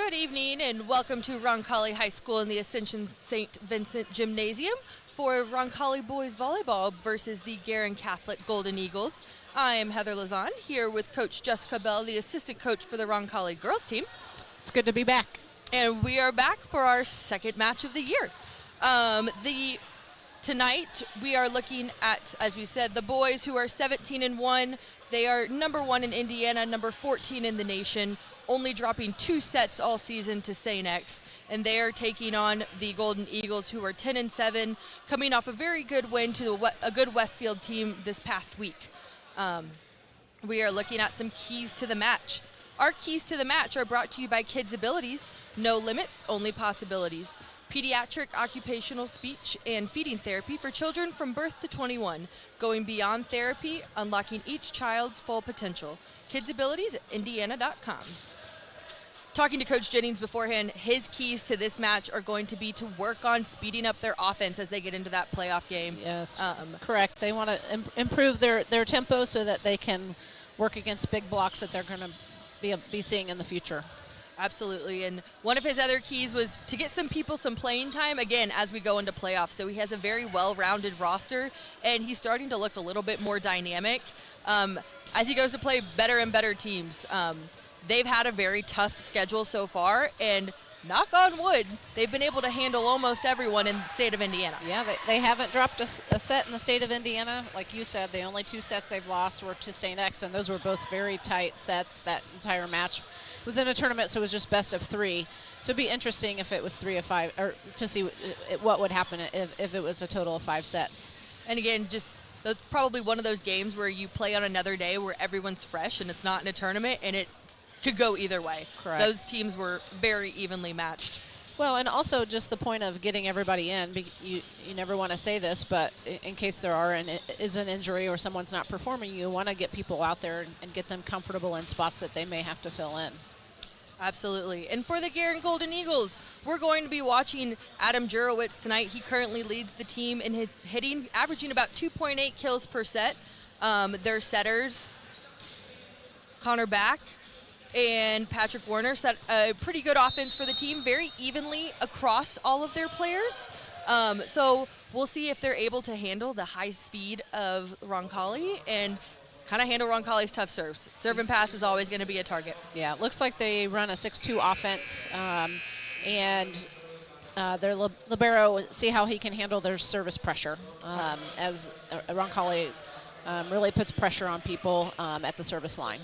Good evening and welcome to Roncalli High School in the Ascension St. Vincent Gymnasium for Roncalli Boys Volleyball versus the Guerin Catholic Golden Eagles. I am Heather Lazan here with Coach Jessica Bell, the assistant coach for the Roncalli girls team. It's good to be back. And we are back for our second match of the year. Tonight we are looking at, as we said, the boys who are 17-1. They are number 1 in Indiana, number 14 in the nation, only dropping 2 sets all season to St. X, and they are taking on the Golden Eagles, who are 10-7, coming off a very good win to a good Westfield team this past week. We are looking at some keys to the match. Our keys to the match are brought to you by Kids Abilities. No limits, only possibilities. Pediatric occupational speech and feeding therapy for children from birth to 21. Going beyond therapy, unlocking each child's full potential. Kids Abilities at Indiana.com. Talking to Coach Jennings beforehand, his keys to this match are going to be to work on speeding up their offense as they get into that playoff game. Yes, correct. They want to improve their tempo so that they can work against big blocks that they're going to be seeing in the future. Absolutely, and one of his other keys was to get some people some playing time, again, as we go into playoffs. So he has a very well-rounded roster, and he's starting to look a little bit more dynamic as he goes to play better and better teams. They've had a very tough schedule so far, and knock on wood, they've been able to handle almost everyone in the state of Indiana. Yeah, they haven't dropped a set in the state of Indiana. Like you said, the only 2 sets they've lost were to St. X, and those were both very tight sets. That entire match was in a tournament, so it was just best of 3. So it'd be interesting if it was 3 of 5, or to see what would happen if it was a total of 5 sets. And again, that's probably one of those games where you play on another day where everyone's fresh and it's not in a tournament, and it could go either way. Correct. Those teams were very evenly matched. Well, and also just the point of getting everybody in. You never want to say this, but in case there is an injury or someone's not performing, you want to get people out there and get them comfortable in spots that they may have to fill in. Absolutely. And for the Guerin Golden Eagles, we're going to be watching Adam Jurowitz tonight. He currently leads the team in hitting, averaging about 2.8 kills per set. Their setters, Connor Back and Patrick Warner, set a pretty good offense for the team, very evenly across all of their players. So we'll see if they're able to handle the high speed of Roncalli and kind of handle Roncalli's tough serves. Serve and pass is always going to be a target. Yeah, it looks like they run a 6-2 offense, and their libero, see how he can handle their service pressure, as Roncalli really puts pressure on people at the service line.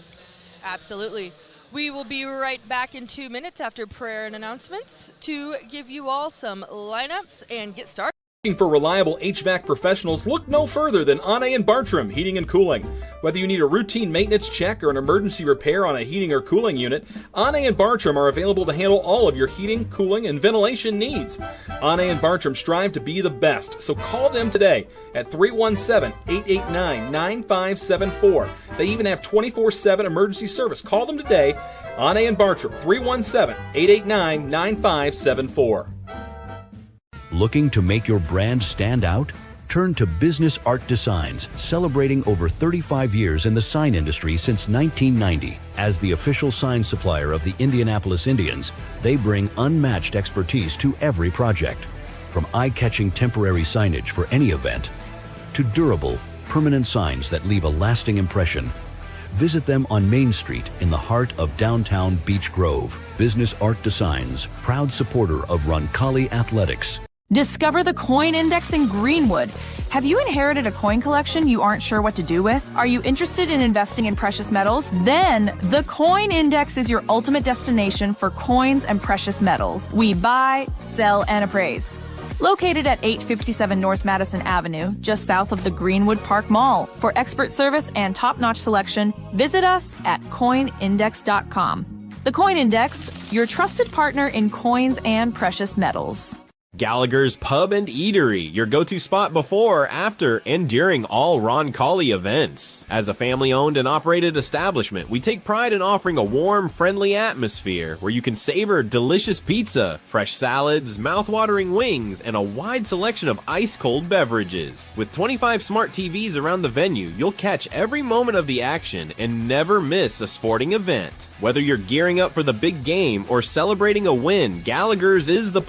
Absolutely. We will be right back in 2 minutes after prayer and announcements to give you all some lineups and get started. Looking for reliable HVAC professionals? Look no further than Anne and Bartram Heating and Cooling. Whether you need a routine maintenance check or an emergency repair on a heating or cooling unit, Anne and Bartram are available to handle all of your heating, cooling, and ventilation needs. Anne and Bartram strive to be the best, so call them today at 317-889-9574. They even have 24/7 emergency service. Call them today, Anne and Bartram, 317-889-9574. Looking to make your brand stand out? Turn to Business Art Designs, celebrating over 35 years in the sign industry since 1990. As the official sign supplier of the Indianapolis Indians, they bring unmatched expertise to every project. From eye-catching temporary signage for any event, to durable, permanent signs that leave a lasting impression. Visit them on Main Street in the heart of downtown Beech Grove. Business Art Designs, proud supporter of Roncalli Athletics. Discover the Coin Index in Greenwood. Have you inherited a coin collection you aren't sure what to do with? Are you interested in investing in precious metals? Then the Coin Index is your ultimate destination for coins and precious metals. We buy, sell, and appraise. Located at 857 North Madison Avenue, just south of the Greenwood Park Mall. For expert service and top-notch selection, visit us at coinindex.com. The Coin Index, your trusted partner in coins and precious metals. Gallagher's Pub and Eatery, your go-to spot before, after, and during all Roncalli events. As a family-owned and operated establishment, we take pride in offering a warm, friendly atmosphere where you can savor delicious pizza, fresh salads, mouth-watering wings, and a wide selection of ice-cold beverages. With 25 smart TVs around the venue, you'll catch every moment of the action and never miss a sporting event. Whether you're gearing up for the big game or celebrating a win, Gallagher's is the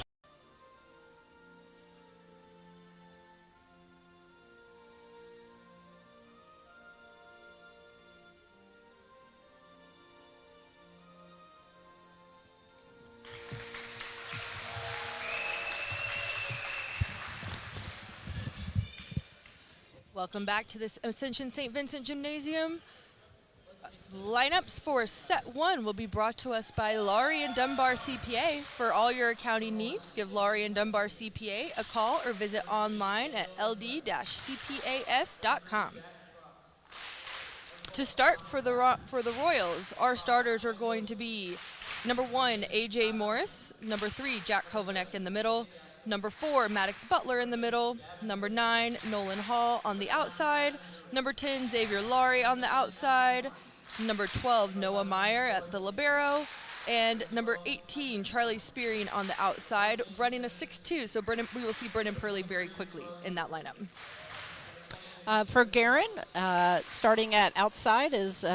Welcome back to this Ascension St. Vincent Gymnasium. Lineups for set 1 will be brought to us by Laurie and Dunbar CPA. For all your accounting needs, give Laurie and Dunbar CPA a call or visit online at ld-cpas.com. To start for the Royals, our starters are going to be number 1, AJ Morris, number 3, Jack Kovanek in the middle, number 4, Maddox Butler in the middle, number 9, Nolan Hall on the outside, number 10, Xavier Laurie on the outside, number 12, Noah Meyer at the libero, and number 18, Charlie Spearing on the outside, running a 6-2. So we will see Brennan Purley very quickly in that lineup. For Guerin, starting at outside is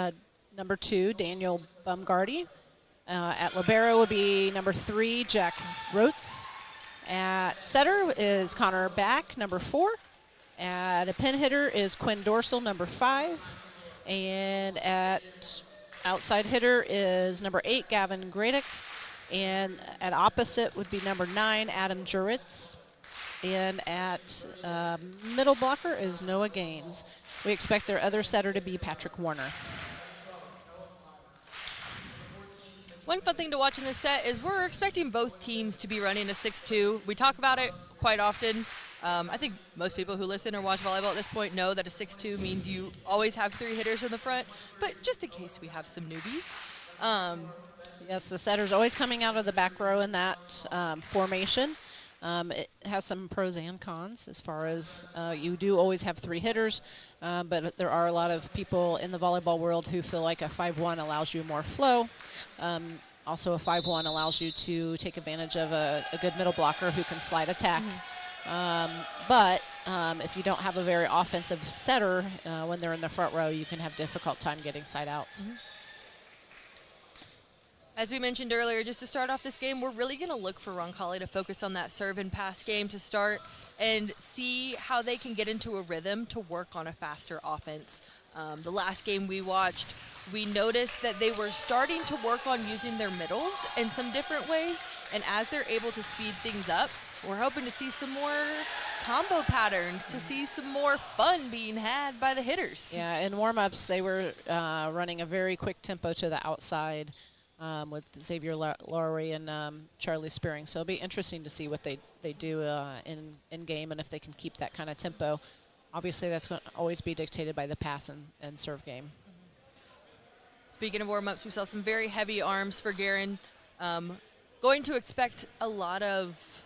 number 2, Daniel Bumgardy. At libero will be number 3, Jack Rotes. At setter is Connor Back, number 4. At a pin hitter is Quinn Dorsal, number 5. And at outside hitter is number 8, Gavin Gradick. And at opposite would be number 9, Adam Juritz. And at middle blocker is Noah Gaines. We expect their other setter to be Patrick Warner. One fun thing to watch in this set is we're expecting both teams to be running a 6-2. We talk about it quite often. I think most people who listen or watch volleyball at this point know that a 6-2 means you always have 3 hitters in the front. But just in case we have some newbies. Yes, the setter's always coming out of the back row in that formation. It has some pros and cons as far as you do always have 3 hitters, but there are a lot of people in the volleyball world who feel like a 5-1 allows you more flow. Also, a 5-1 allows you to take advantage of a good middle blocker who can slide attack. But if you don't have a very offensive setter when they're in the front row, you can have difficult time getting side outs. As we mentioned earlier, just to start off this game, we're really going to look for Roncalli to focus on that serve and pass game to start and see how they can get into a rhythm to work on a faster offense. The last game we watched, we noticed that they were starting to work on using their middles in some different ways, and as they're able to speed things up, we're hoping to see some more combo patterns, to see some more fun being had by the hitters. Yeah, in warm-ups, they were running a very quick tempo to the outside with Xavier Laurie and Charlie Spearing. So it'll be interesting to see what they do in game and if they can keep that kind of tempo. Obviously, that's going to always be dictated by the pass and serve game. Speaking of warm-ups, we saw some very heavy arms for Guerin. Going to expect a lot of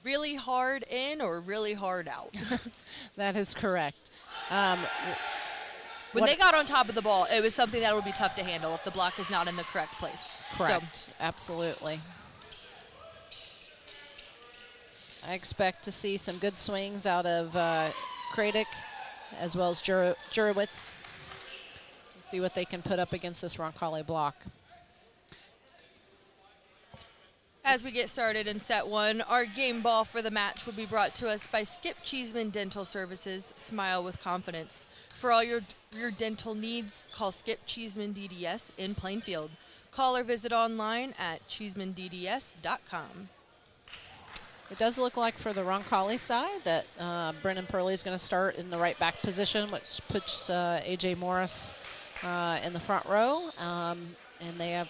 really hard in or really hard out. That is correct. When they got on top of the ball, it was something that would be tough to handle if the block is not in the correct place. Correct. So. Absolutely. I expect to see some good swings out of Kradic as well as Jurowitz. See what they can put up against this Roncalli block. As we get started in set 1, our game ball for the match will be brought to us by Skip Cheeseman Dental Services. Smile with confidence. For all your dental needs, call Skip Cheeseman DDS in Plainfield. Call or visit online at cheesemandds.com. It does look like for the Roncalli side that Brennan Purley is going to start in the right back position, which puts AJ Morris in the front row. And they have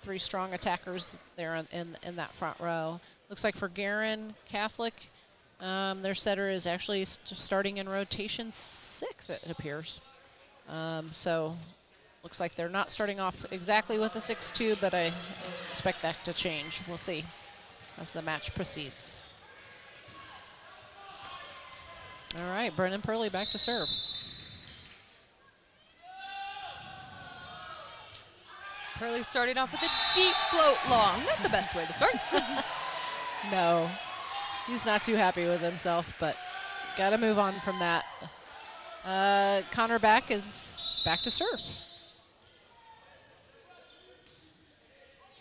3 strong attackers there in that front row. Looks like for Guerin Catholic, their setter is actually starting in rotation 6, it appears. So looks like they're not starting off exactly with a 6-2, but I expect that to change. We'll see. as the match proceeds. All right, Brennan Purley back to serve. Purley starting off with a deep float long. Not the best way to start. No, he's not too happy with himself, but got to move on from that. Connor Back is back to serve.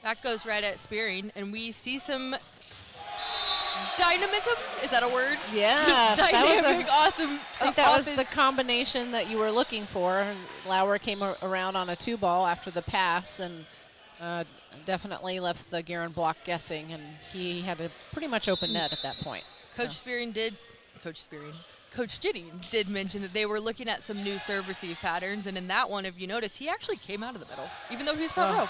That goes right at Spearing, and we see some dynamism. Is that a word? Yeah, Dynamic, awesome. I think that was the offense. combination that you were looking for. Lauer came around on a 2-ball after the pass and definitely left the Guerin block guessing, and he had a pretty much open net at that point. Coach Giddings did mention that they were looking at some new serve receive patterns, and in that one, if you notice, he actually came out of the middle, even though he was front row.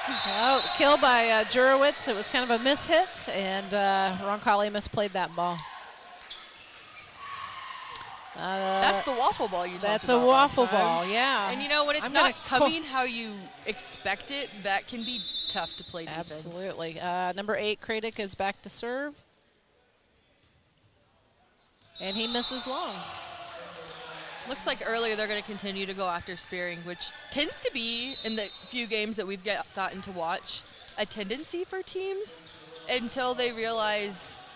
Oh, kill by Jurowitz. It was kind of a mishit, and Roncalli misplayed that ball. That's the waffle ball you talked about. That's a waffle last time. ball, yeah. And you know, when it's I'm not gonna coming how you expect it, that can be tough to play defense. Absolutely. Number 8, Kradic, is back to serve. And he misses long. Looks like earlier they're going to continue to go after Spearing, which tends to be, in the few games that we've gotten to watch, a tendency for teams until they realize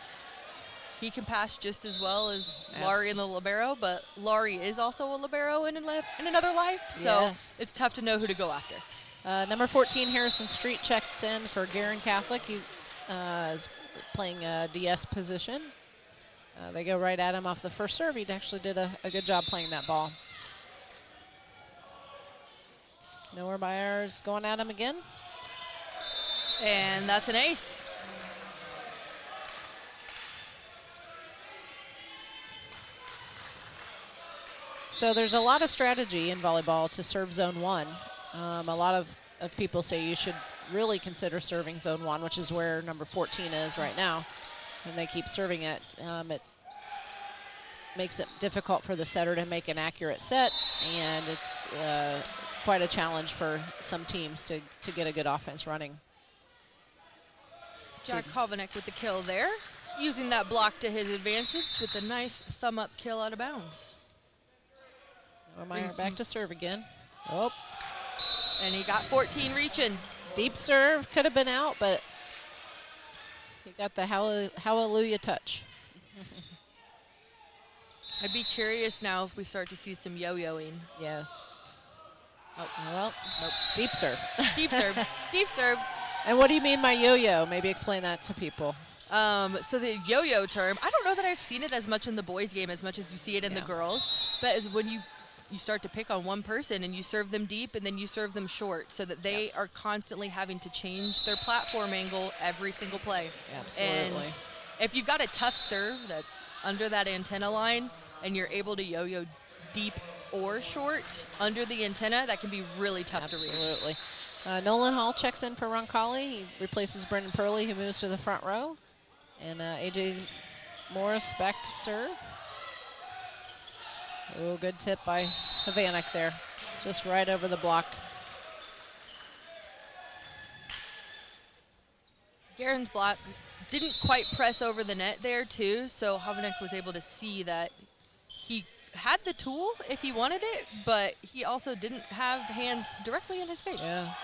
he can pass just as well as Laurie and the libero, but Laurie is also a libero in another life, so it's tough to know who to go after. Number 14, Harrison Street, checks in for Guerin Catholic. He is playing a DS position. They go right at him off the first serve. He actually did a good job playing that ball. Noah Byers going at him again. And that's an ace. So there's a lot of strategy in volleyball to serve zone 1. A lot of people say you should really consider serving zone 1, which is where number 14 is right now. And they keep serving it. It makes it difficult for the setter to make an accurate set, and it's quite a challenge for some teams to get a good offense running. Jack Kovanick with the kill there, using that block to his advantage with a nice thumb-up kill out of bounds. Meyer back to serve again. Oh. And he got 14 reaching. Deep serve, could have been out, but he got the hallelujah touch. I'd be curious now if we start to see some yo-yoing. Yes. Oh, well, nope. Deep serve. Deep serve. Deep serve. And what do you mean by yo-yo? Maybe explain that to people. So the yo-yo term, I don't know that I've seen it as much in the boys' game as much as you see it in the girls, but is when you start to pick on one person and you serve them deep and then you serve them short so that they are constantly having to change their platform angle every single play. Absolutely. And if you've got a tough serve that's under that antenna line and you're able to yo-yo deep or short under the antenna, that can be really tough to read. Absolutely. Nolan Hall checks in for Roncalli. He replaces Brendan Purley, who moves to the front row. And A.J. Morris back to serve. Oh, good tip by Havanek there. Just right over the block. Guerin's block didn't quite press over the net there, too, so Havanek was able to see that he had the tool if he wanted it, but he also didn't have hands directly in his face. Yeah.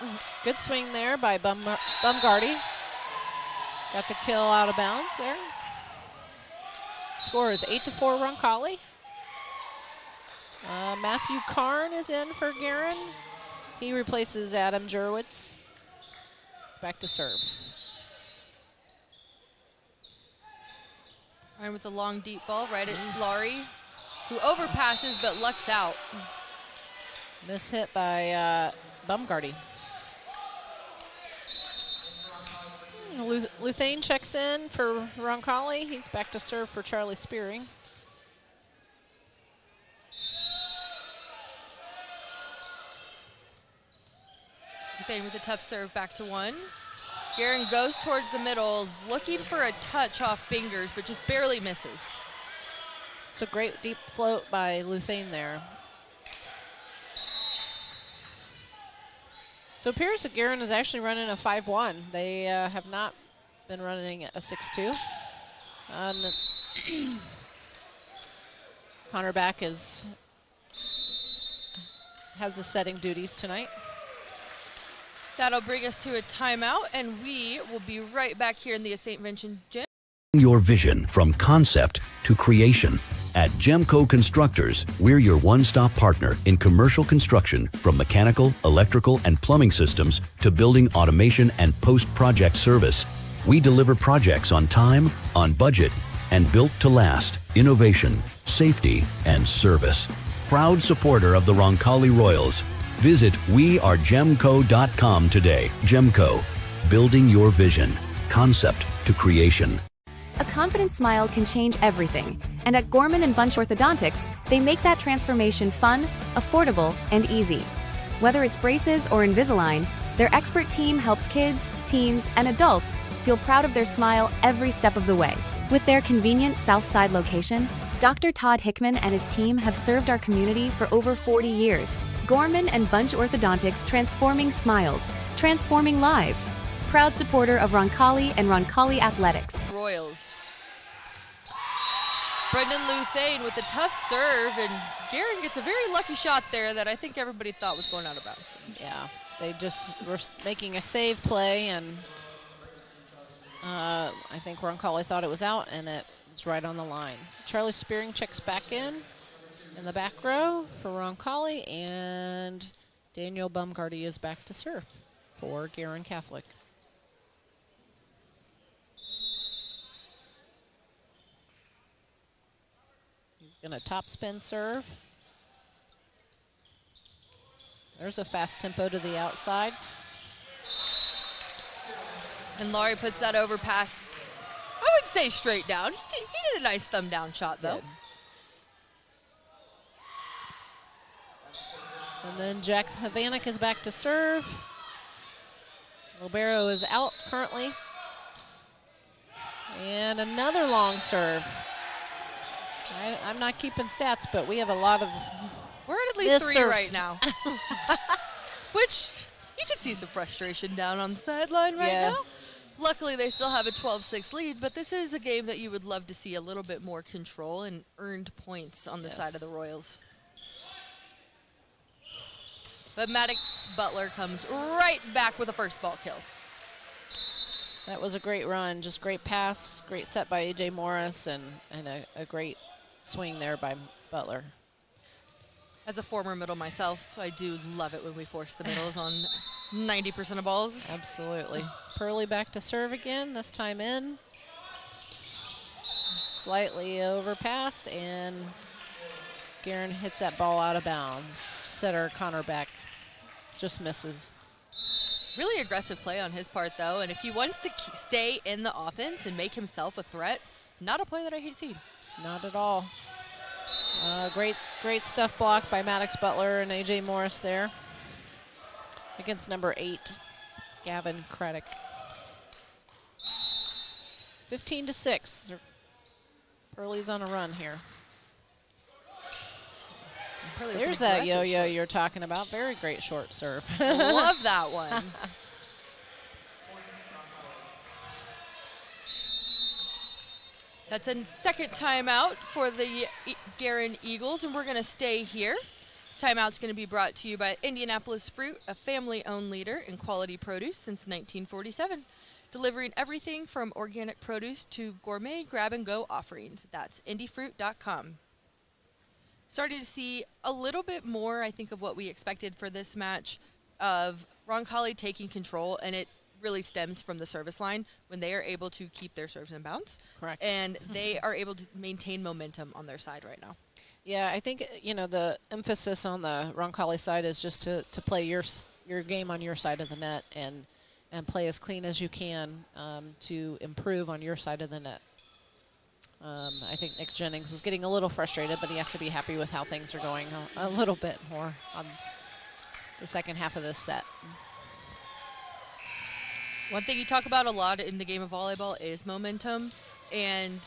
Good swing there by Bumgardy. Got the kill out of bounds there. Score is 8-4 Roncalli. Matthew Karn is in for Guerin. He replaces Adam Jurowitz. It's back to serve. And with a long, deep ball right at Laurie, who overpasses but lucks out. Miss hit by Bumgardy. Luthane checks in for Roncalli. He's back to serve for Charlie Spearing. Luthane with a tough serve back to one. Guerin goes towards the middle, looking for a touch off fingers, but just barely misses. It's a great deep float by Luthane there. So it appears that Guerin is actually running a 5-1. They have not been running a 6-2. Connor Back has the setting duties tonight. That'll bring us to a timeout, and we will be right back here in the St. Vincent gym. Your vision from concept to creation. At Gemco Constructors, we're your one-stop partner in commercial construction, from mechanical, electrical, and plumbing systems to building automation and post-project service. We deliver projects on time, on budget, and built to last. Innovation, safety, and service. Proud supporter of the Roncalli Royals. Visit wearegemco.com today. Gemco, building your vision. Concept to creation. A confident smile can change everything, and at Gorman and Bunch Orthodontics, they make that transformation fun, affordable, and easy. Whether it's braces or Invisalign, their expert team helps kids, teens, and adults feel proud of their smile every step of the way. With their convenient Southside location, Dr. Todd Hickman and his team have served our community for over 40 years. Gorman and Bunch Orthodontics, transforming smiles, transforming lives. Proud supporter of Roncalli and Roncalli Athletics. Royals. Brendan Luthane with a tough serve, and Guerin gets a very lucky shot there that I think everybody thought was going out of bounds. Yeah, they just were making a save play, and I think Roncalli thought it was out, and it was right on the line. Charlie Spearing checks back in the back row for Roncalli, and Daniel Bumgardy is back to serve for Guerin Catholic. He's going to top spin serve. There's a fast tempo to the outside. And Laurie puts that over pass, I would say straight down. He did a nice thumb down shot, though. Good. And then Jack Havanek is back to serve. Libero is out currently. And another long serve. I'm not keeping stats, but we have a lot of We're at least 3 serves right now. Which, you can see some frustration down on the sideline right now. Luckily, they still have a 12-6 lead, but this is a game that you would love to see a little bit more control and earned points on the side of the Royals. But Maddox Butler comes right back with a first ball kill. That was a great run, just great pass, great set by A.J. Morris, and a great swing there by Butler. As a former middle myself, I do love it when we force the middles on 90% of balls. Absolutely. Pearly back to serve again, this time in. Slightly overpassed, and Guerin hits that ball out of bounds. Setter Connor Beck just misses. Really aggressive play on his part, though, and if he wants to stay in the offense and make himself a threat, not a play that I hate seeing. Not at all. Great stuff blocked by Maddox Butler and A.J. Morris there against number 8, Gavin Craddock. 15-6. Pearly's on a run here. There's that yo-yo you're talking about. Very great short serve. Love that one. That's a second timeout for the Guerin Eagles, and we're going to stay here. This timeout's going to be brought to you by Indianapolis Fruit, a family-owned leader in quality produce since 1947, delivering everything from organic produce to gourmet grab-and-go offerings. That's indiefruit.com. Starting to see a little bit more, I think, of what we expected for this match, of Roncalli taking control, and it really stems from the service line when they are able to keep their serves in bounds. Correct. And they are able to maintain momentum on their side right now. Yeah, I think, the emphasis on the Roncalli side is just to play your game on your side of the net and play as clean as you can to improve on your side of the net. I think Nick Jennings was getting a little frustrated, but he has to be happy with how things are going a little bit more on the second half of this set. One thing you talk about a lot in the game of volleyball is momentum, and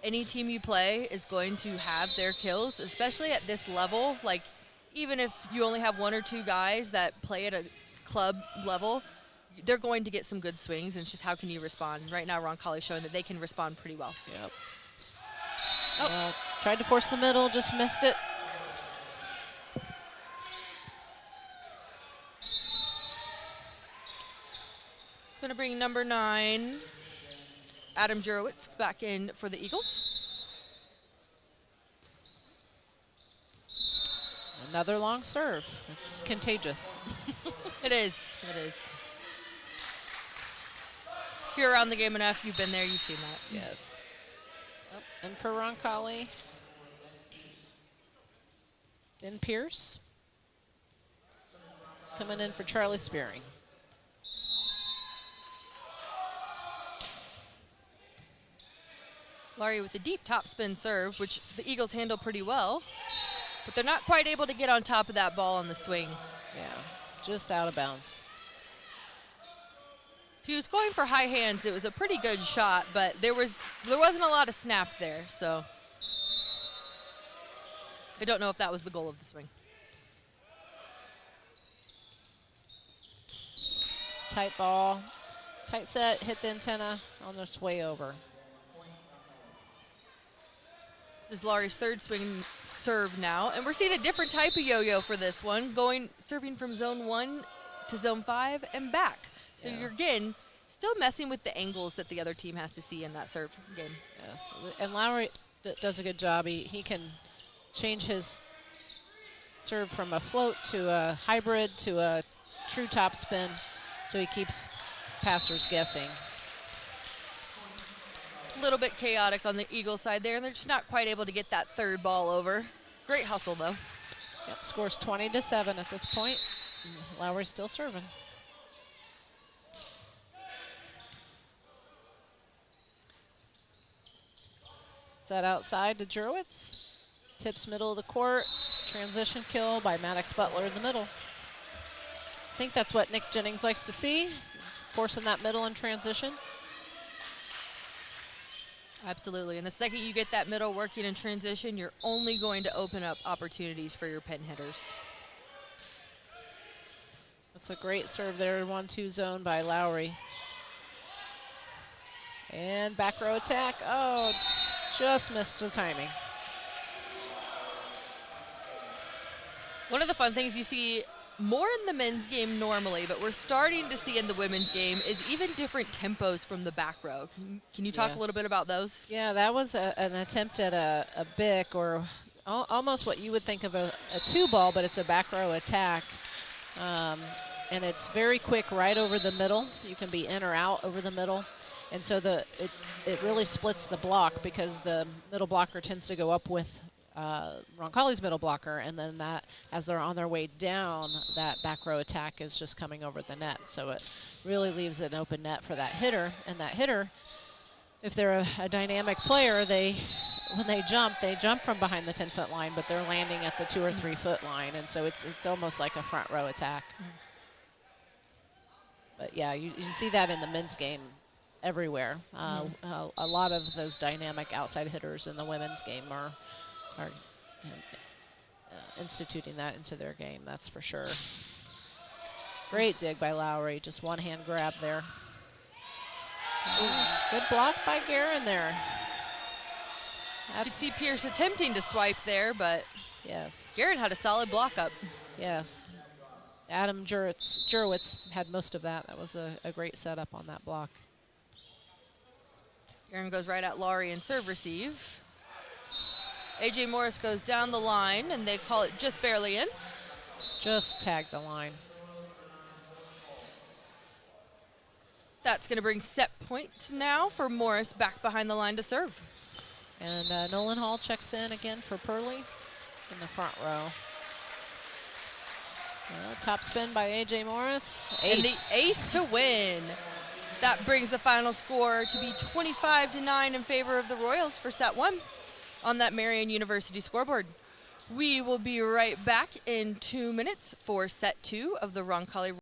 any team you play is going to have their kills, especially at this level. Like, even if you only have 1 or 2 guys that play at a club level, they're going to get some good swings, and it's just how can you respond. Right now, Roncalli's showing that they can respond pretty well. Yep. Tried to force the middle, just missed it. It's going to bring number 9, Adam Jurowitz, back in for the Eagles. Another long serve. It's contagious. It is. It is. If you're around the game enough, you've been there, you've seen that. Yes. And for Roncalli, then Pierce coming in for Charlie Spearing. Laurie with a deep topspin serve, which the Eagles handle pretty well, but they're not quite able to get on top of that ball on the swing. Yeah, just out of bounds. If he was going for high hands, it was a pretty good shot, but there wasn't a lot of snap there, so I don't know if that was the goal of the swing. Tight ball, tight set, hit the antenna on its way over. This is Laurie's third swing serve now, and we're seeing a different type of yo-yo for this one, serving from zone 1 to zone 5 and back. So you're, again, still messing with the angles that the other team has to see in that serve game. Yes, and Lowry does a good job. He can change his serve from a float to a hybrid to a true topspin, so he keeps passers guessing. A little bit chaotic on the Eagle side there, and they're just not quite able to get that third ball over. Great hustle, though. Yep, scores 20-7 at this point. Lowry's still serving. Set outside to Jurowitz. Tips middle of the court. Transition kill by Maddox Butler in the middle. I think that's what Nick Jennings likes to see, is forcing that middle in transition. Absolutely, and the second you get that middle working in transition, you're only going to open up opportunities for your pin hitters. That's a great serve there, 1-2 zone by Lowry. And back row attack, oh, just missed the timing. One of the fun things you see more in the men's game normally, but we're starting to see in the women's game, is even different tempos from the back row. Can you talk a little bit about those? Yeah, that was an attempt at a bick, or almost what you would think of a 2-ball, but it's a back row attack. And it's very quick right over the middle. You can be in or out over the middle. And so it really splits the block, because the middle blocker tends to go up with Roncalli's middle blocker, and then that, as they're on their way down, that back row attack is just coming over the net. So it really leaves an open net for that hitter, and that hitter, if they're a dynamic player, when they jump from behind the 10-foot line, but they're landing at the 2 or 3 foot line, and so it's almost like a front row attack. But yeah, you see that in the men's game everywhere. A lot of those dynamic outside hitters in the women's game are instituting that into their game, that's for sure. Great dig by Lowry, just one hand grab there. Good block by Guerin there. You could see Pierce attempting to swipe there, but yes, Guerin had a solid block up. Yes. Adam Jurowitz had most of that. That was a great setup on that block. Guerin goes right at Laurie and serve receive. A.J. Morris goes down the line, and they call it just barely in. Just tagged the line. That's going to bring set point now for Morris back behind the line to serve. And Nolan Hall checks in again for Pearlie in the front row. Top spin by A.J. Morris. Ace. And the ace to win. That brings the final score to be 25-9 in favor of the Royals for set 1 on that Marian University scoreboard. We will be right back in 2 minutes for set 2 of the Roncalli.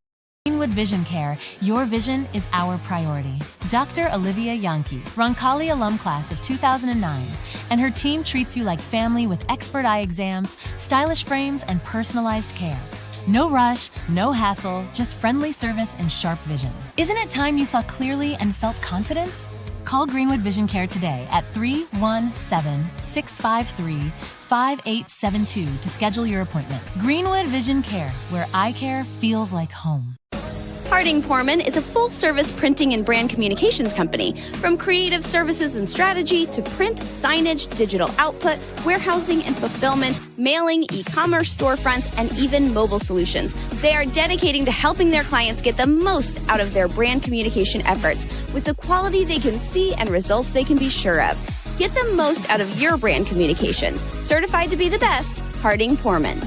Greenwood Vision Care, your vision is our priority. Dr. Olivia Yankee, Roncalli alum class of 2009, and her team treats you like family with expert eye exams, stylish frames, and personalized care. No rush, no hassle, just friendly service and sharp vision. Isn't it time you saw clearly and felt confident? Call Greenwood Vision Care today at 317-653-5872 to schedule your appointment. Greenwood Vision Care, where eye care feels like home. Harding Porman is a full-service printing and brand communications company. From creative services and strategy to print, signage, digital output, warehousing and fulfillment, mailing, e-commerce storefronts, and even mobile solutions. They are dedicating to helping their clients get the most out of their brand communication efforts with the quality they can see and results they can be sure of. Get the most out of your brand communications. Certified to be the best, Harding Porman.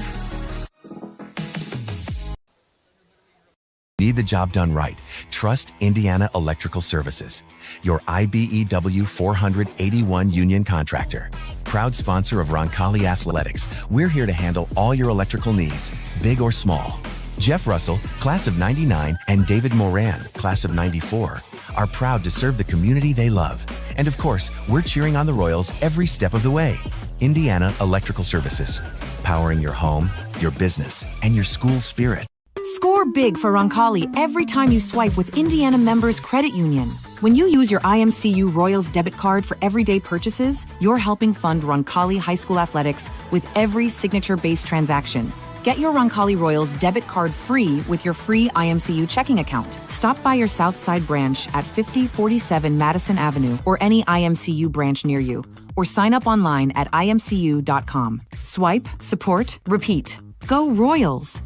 Need the job done right? Trust Indiana Electrical Services, your IBEW 481 union contractor. Proud sponsor of Roncalli Athletics, we're here to handle all your electrical needs, big or small. Jeff Russell, class of 99, and David Moran, class of 94, are proud to serve the community they love. And of course, we're cheering on the Royals every step of the way. Indiana Electrical Services, powering your home, your business, and your school spirit. Score big for Roncalli every time you swipe with Indiana Members Credit Union. When you use your IMCU Royals debit card for everyday purchases, you're helping fund Roncalli High School athletics with every signature-based transaction. Get your Roncalli Royals debit card free with your free IMCU checking account. Stop by your Southside branch at 5047 Madison Avenue or any IMCU branch near you, or sign up online at imcu.com. Swipe, support, repeat. Go Royals!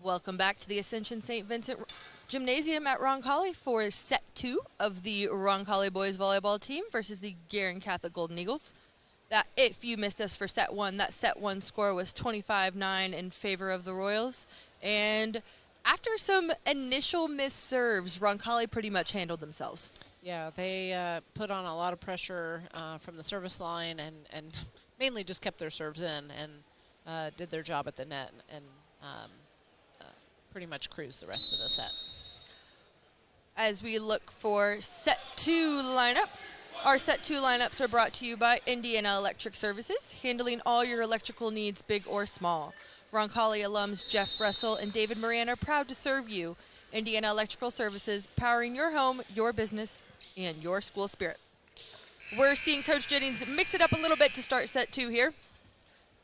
Welcome back to the Ascension St. Vincent Gymnasium at Roncalli for set 2 of the Roncalli boys volleyball team versus the Guerin Catholic Golden Eagles. That, if you missed us for set 1, that set 1 score was 25-9 in favor of the Royals. And after some initial missed serves, Roncalli pretty much handled themselves. Yeah, they put on a lot of pressure from the service line and mainly just kept their serves in and did their job at the net and pretty much cruised the rest of the set. As we look for set 2 lineups, our set 2 lineups are brought to you by Indiana Electric Services, handling all your electrical needs, big or small. Roncalli alums Jeff Russell and David Moran are proud to serve you. Indiana Electrical Services, powering your home, your business, and your school spirit. We're seeing Coach Jennings mix it up a little bit to start set 2 here.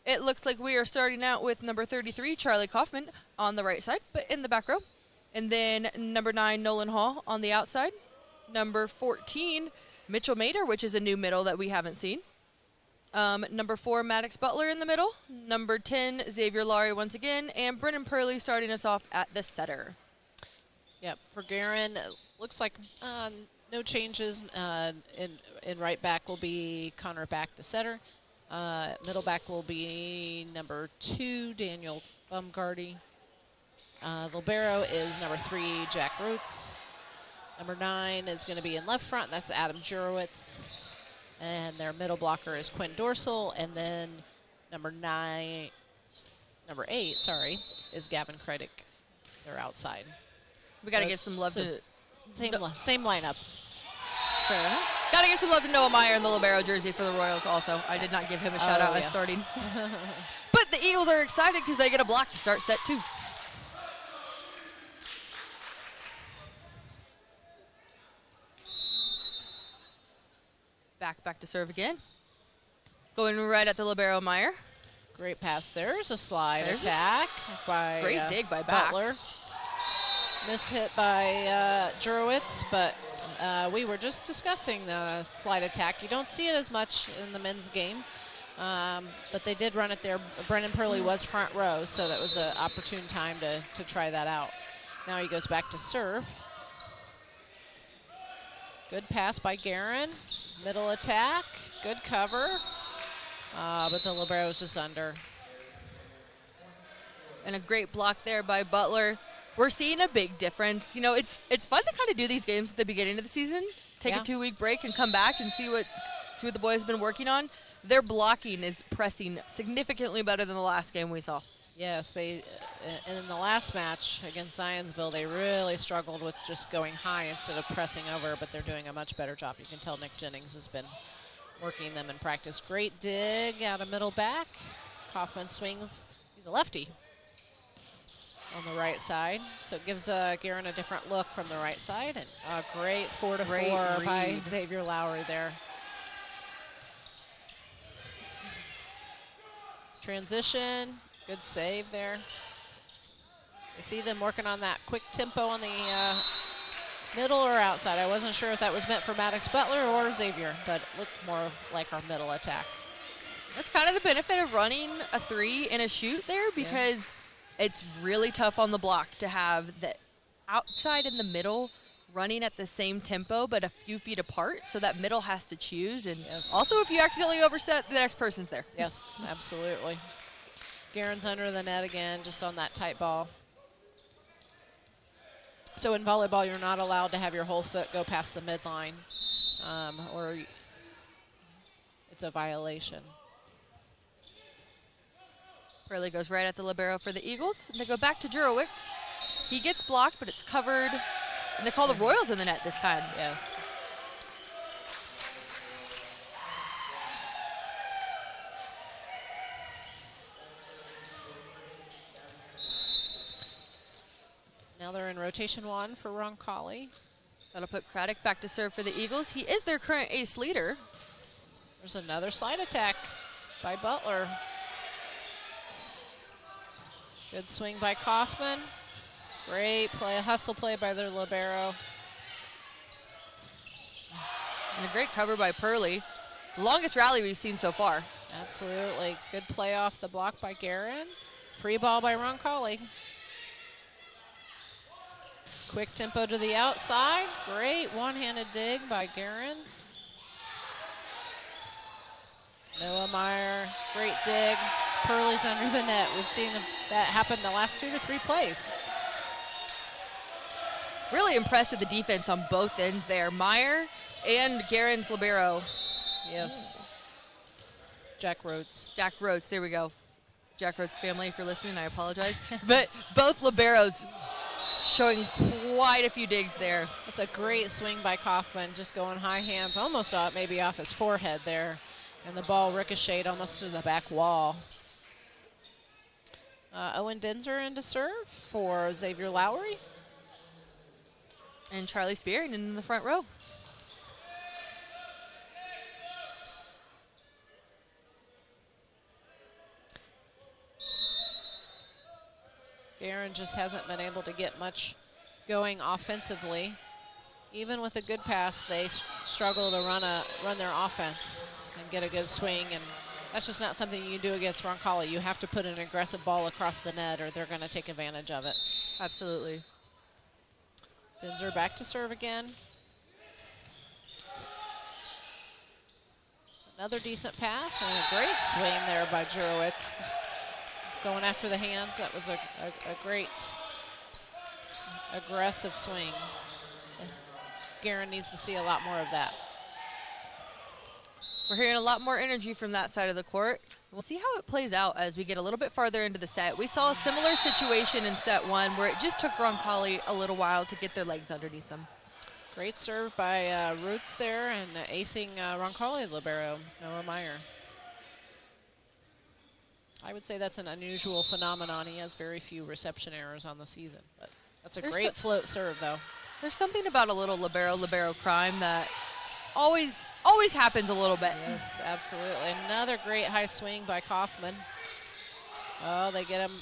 It looks like we are starting out with number 33, Charlie Kaufman, on the right side, but in the back row. And then number 9, Nolan Hall, on the outside. Number 14, Mitchell Mater, which is a new middle that we haven't seen. Number 4, Maddox Butler in the middle. Number 10, Xavier Laurie once again. And Brennan Purley starting us off at the setter. Yep, for Guerin, looks like no changes. In right back will be Connor Back, the setter. Middle back will be number 2, Daniel Bumgardy. Libero is number 3, Jack Roots. Number 9 is going to be in left front. That's Adam Jurowitz. And their middle blocker is Quinn Dorsal. And then number 8, is Gavin Creddick. They're outside. We got to give some love to... Same lineup. Fair enough. Got to give some love to Noah Meyer in the libero jersey for the Royals also. I did not give him a shout-out as starting. But the Eagles are excited because they get a block to start set 2. Back to serve again. Going right at the libero, Meyer. Great pass. There's a slide attack by great dig by Butler. Mishit by Jurowitz, but we were just discussing the slide attack. You don't see it as much in the men's game, but they did run it there. Brennan Purley was front row, so that was an opportune time to try that out. Now he goes back to serve. Good pass by Guerin. Middle attack. Good cover. But the libero is just under. And a great block there by Butler. We're seeing a big difference. You know, it's fun to kind of do these games at the beginning of the season, take a 2-week break and come back and see what the boys have been working on. Their blocking is pressing significantly better than the last game we saw. Yes, they in the last match against Zionsville, they really struggled with just going high instead of pressing over, but they're doing a much better job. You can tell Nick Jennings has been working them in practice. Great dig out of middle back. Kaufman swings. He's a lefty on the right side, so it gives Guerin a different look from the right side. And a great 4-4 by Xavier Lowry there. Transition, good save there. You see them working on that quick tempo on the middle or outside. I wasn't sure if that was meant for Maddox Butler or Xavier, but it looked more like our middle attack. That's kind of the benefit of running a 3 and a shoot there, because it's really tough on the block to have the outside and the middle running at the same tempo but a few feet apart, so that middle has to choose. And also, if you accidentally overset, the next person's there. Yes, absolutely. Guerin's under the net again, just on that tight ball. So in volleyball, you're not allowed to have your whole foot go past the midline, or it's a violation. Burley goes right at the libero for the Eagles. They go back to Jurowicz. He gets blocked, but it's covered. And they call the Royals in the net this time. Yes. Now they're in rotation 1 for Roncalli. That'll put Craddock back to serve for the Eagles. He is their current ace leader. There's another slide attack by Butler. Good swing by Kaufman. Great play, hustle play by their libero. And a great cover by Purley. The longest rally we've seen so far. Absolutely. Good play off the block by Guerin. Free ball by Roncalli. Quick tempo to the outside. Great one-handed dig by Guerin. Noah Meyer, great dig. Purley's under the net. We've seen that happen the last 2 to 3 plays. Really impressed with the defense on both ends there. Meyer and Guerin's libero. Yes. Jack Rhodes. Jack Rhodes, there we go. Jack Rhodes' family, if you're listening, I apologize. But both liberos showing quite a few digs there. That's a great swing by Kaufman, just going high hands, almost maybe off his forehead there. And the ball ricocheted almost to the back wall. Owen Dinser in to serve for Xavier Lowry. And Charlie Spearing in the front row. Guerin just hasn't been able to get much going offensively. Even with a good pass, they struggle to run their offense and get a good swing, and that's just not something you can do against Roncalli. You have to put an aggressive ball across the net or they're going to take advantage of it. Absolutely. Dinser back to serve again. Another decent pass and a great swing there by Jurowicz. Going after the hands, that was a great aggressive swing. Guerin needs to see a lot more of that. We're hearing a lot more energy from that side of the court. We'll see how it plays out as we get a little bit farther into the set. We saw a similar situation in set 1 where it just took Roncalli a little while to get their legs underneath them. Great serve by Roots there and acing Roncalli libero, Noah Meyer. I would say that's an unusual phenomenon. He has very few reception errors on the season, but that's a great float serve though. There's something about a little libero crime that always happens a little bit. Yes, absolutely. Another great high swing by Kaufman. Oh, they get him.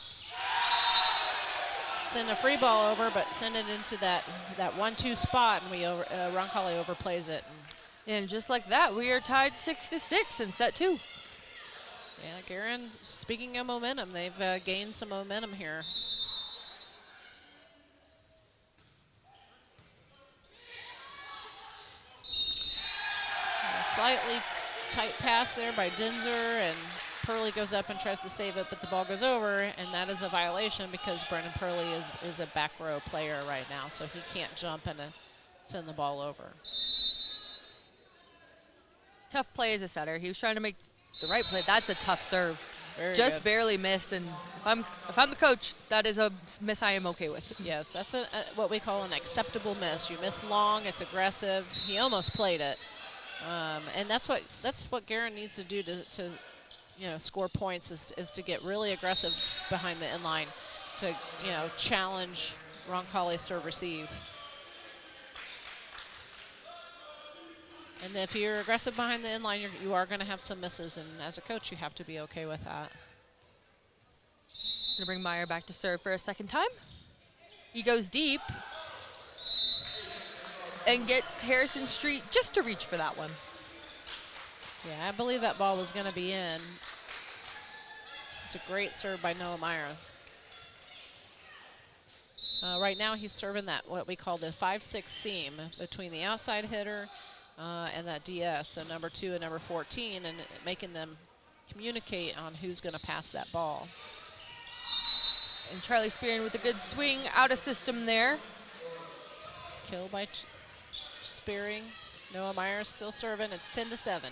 Send a free ball over, but send it into that 1-2 spot, and Roncalli overplays it. And just like that, we are tied 6-6 in set 2. Yeah, Guerin, speaking of momentum, they've gained some momentum here. Slightly tight pass there by Dinser, and Purley goes up and tries to save it, but the ball goes over, and that is a violation because Brendan Purley is a back row player right now, so he can't jump and send the ball over. Tough play as a setter. He was trying to make the right play. That's a tough serve. Just barely missed, and if I'm the coach, that is a miss I am okay with. Yes, that's what we call an acceptable miss. You miss long, it's aggressive. He almost played it. And that's what Guerin needs to do to score points is to get really aggressive behind the inline to challenge Roncalli's serve receive. And if you're aggressive behind the inline, you are going to have some misses, and as a coach, you have to be okay with that. Gonna bring Meyer back to serve for a second time. He goes deep and gets Harrison Street just to reach for that one. Yeah, I believe that ball was going to be in. It's a great serve by Noah Meyer. Right now, he's serving that what we call the 5-6 seam between the outside hitter and that DS, so number 2 and number 14, and making them communicate on who's going to pass that ball. And Charlie Spearing with a good swing out of system there. Kill by Spearing. Noah Meyer still serving. It's 10-7.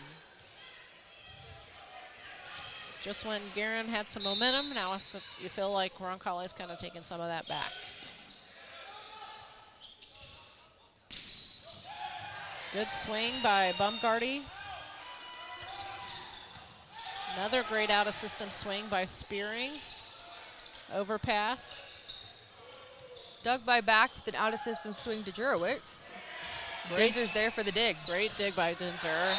Just when Guerin had some momentum, now if you feel like Roncalli's kind of taking some of that back. Good swing by Bumgardy. Another great out-of-system swing by Spearing. Overpass. Dug by back with an out-of-system swing to Jurowicz. Dinzer's there for the dig. Great dig by Dinzer.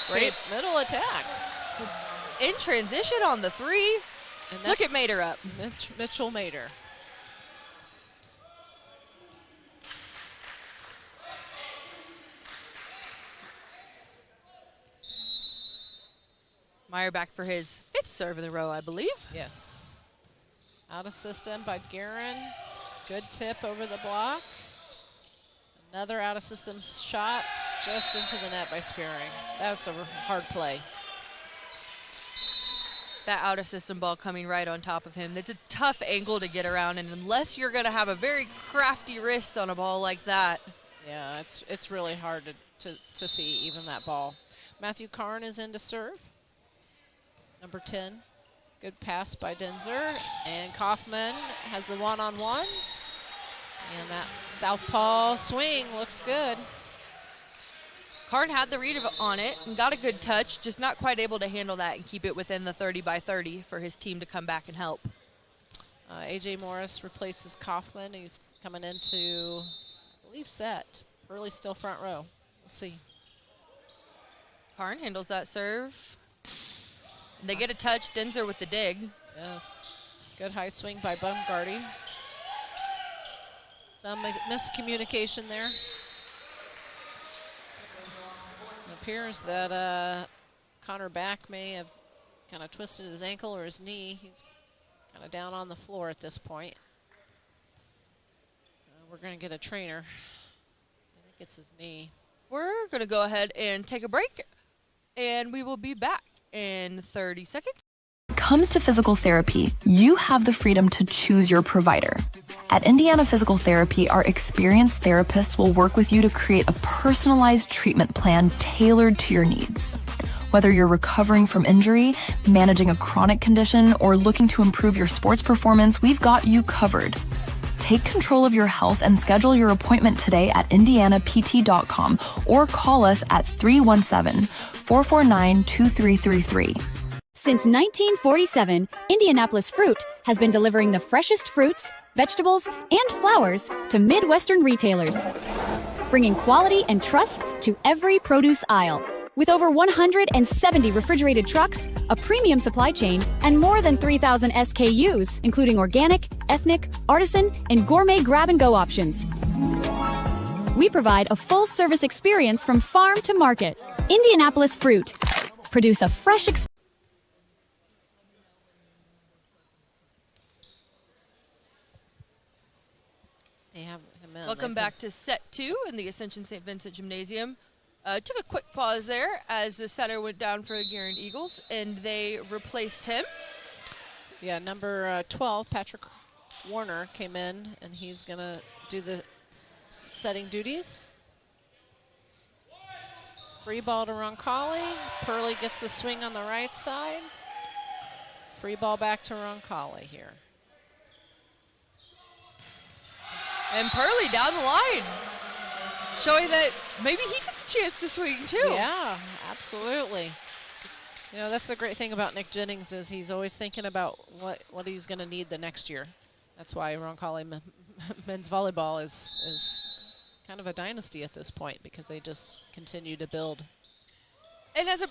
Great middle attack. In transition on the 3. And look at Mater up. Mitchell Mater. Meyer back for his 5th serve in the row, I believe. Yes. Out of system by Guerin. Good tip over the block. Another out of system shot just into the net by Spearing. That's a hard play. That out of system ball coming right on top of him. That's a tough angle to get around, and unless you're going to have a very crafty wrist on a ball like that. Yeah, it's really hard to see even that ball. Matthew Karn is in to serve. Number 10. Good pass by Dinzer. And Kaufman has the one-on-one. And that southpaw swing looks good. Karn had the read on it and got a good touch, just not quite able to handle that and keep it within the 30 by 30 for his team to come back and help. A.J. Morris replaces Kaufman. He's coming into, I believe, set. Early still front row. We'll see. Karn handles that serve. They get a touch. Dinzer with the dig. Yes. Good high swing by Bumgardy. Some miscommunication there. It appears that Connor Back may have kind of twisted his ankle or his knee. He's kind of down on the floor at this point. We're going to get a trainer. I think it's his knee. We're going to go ahead and take a break, and we will be back in 30 seconds. Comes to physical therapy, you have the freedom to choose your provider. At Indiana Physical Therapy, our experienced therapists will work with you to create a personalized treatment plan tailored to your needs. Whether you're recovering from injury, managing a chronic condition, or looking to improve your sports performance, we've got you covered. Take control of your health and schedule your appointment today at indianapt.com or call us at 317-449-2333. Since 1947, Indianapolis Fruit has been delivering the freshest fruits, vegetables, and flowers to Midwestern retailers, bringing quality and trust to every produce aisle. With over 170 refrigerated trucks, a premium supply chain, and more than 3,000 SKUs, including organic, ethnic, artisan, and gourmet grab-and-go options. We provide a full-service experience from farm to market. Indianapolis Fruit. Produce a fresh experience. Welcome back to set 2 in the Ascension St. Vincent Gymnasium. Took a quick pause there as the setter went down for the Guerin Eagles, and they replaced him. Yeah, number 12, Patrick Warner, came in, and he's going to do the setting duties. Free ball to Roncalli. Purley gets the swing on the right side. Free ball back to Roncalli here. And Purley down the line, showing that maybe he can chance to swing too. Yeah, absolutely. You know, that's the great thing about Nick Jennings is he's always thinking about what he's going to need the next year. That's why Roncalli men's volleyball is kind of a dynasty at this point because they just continue to build. And as a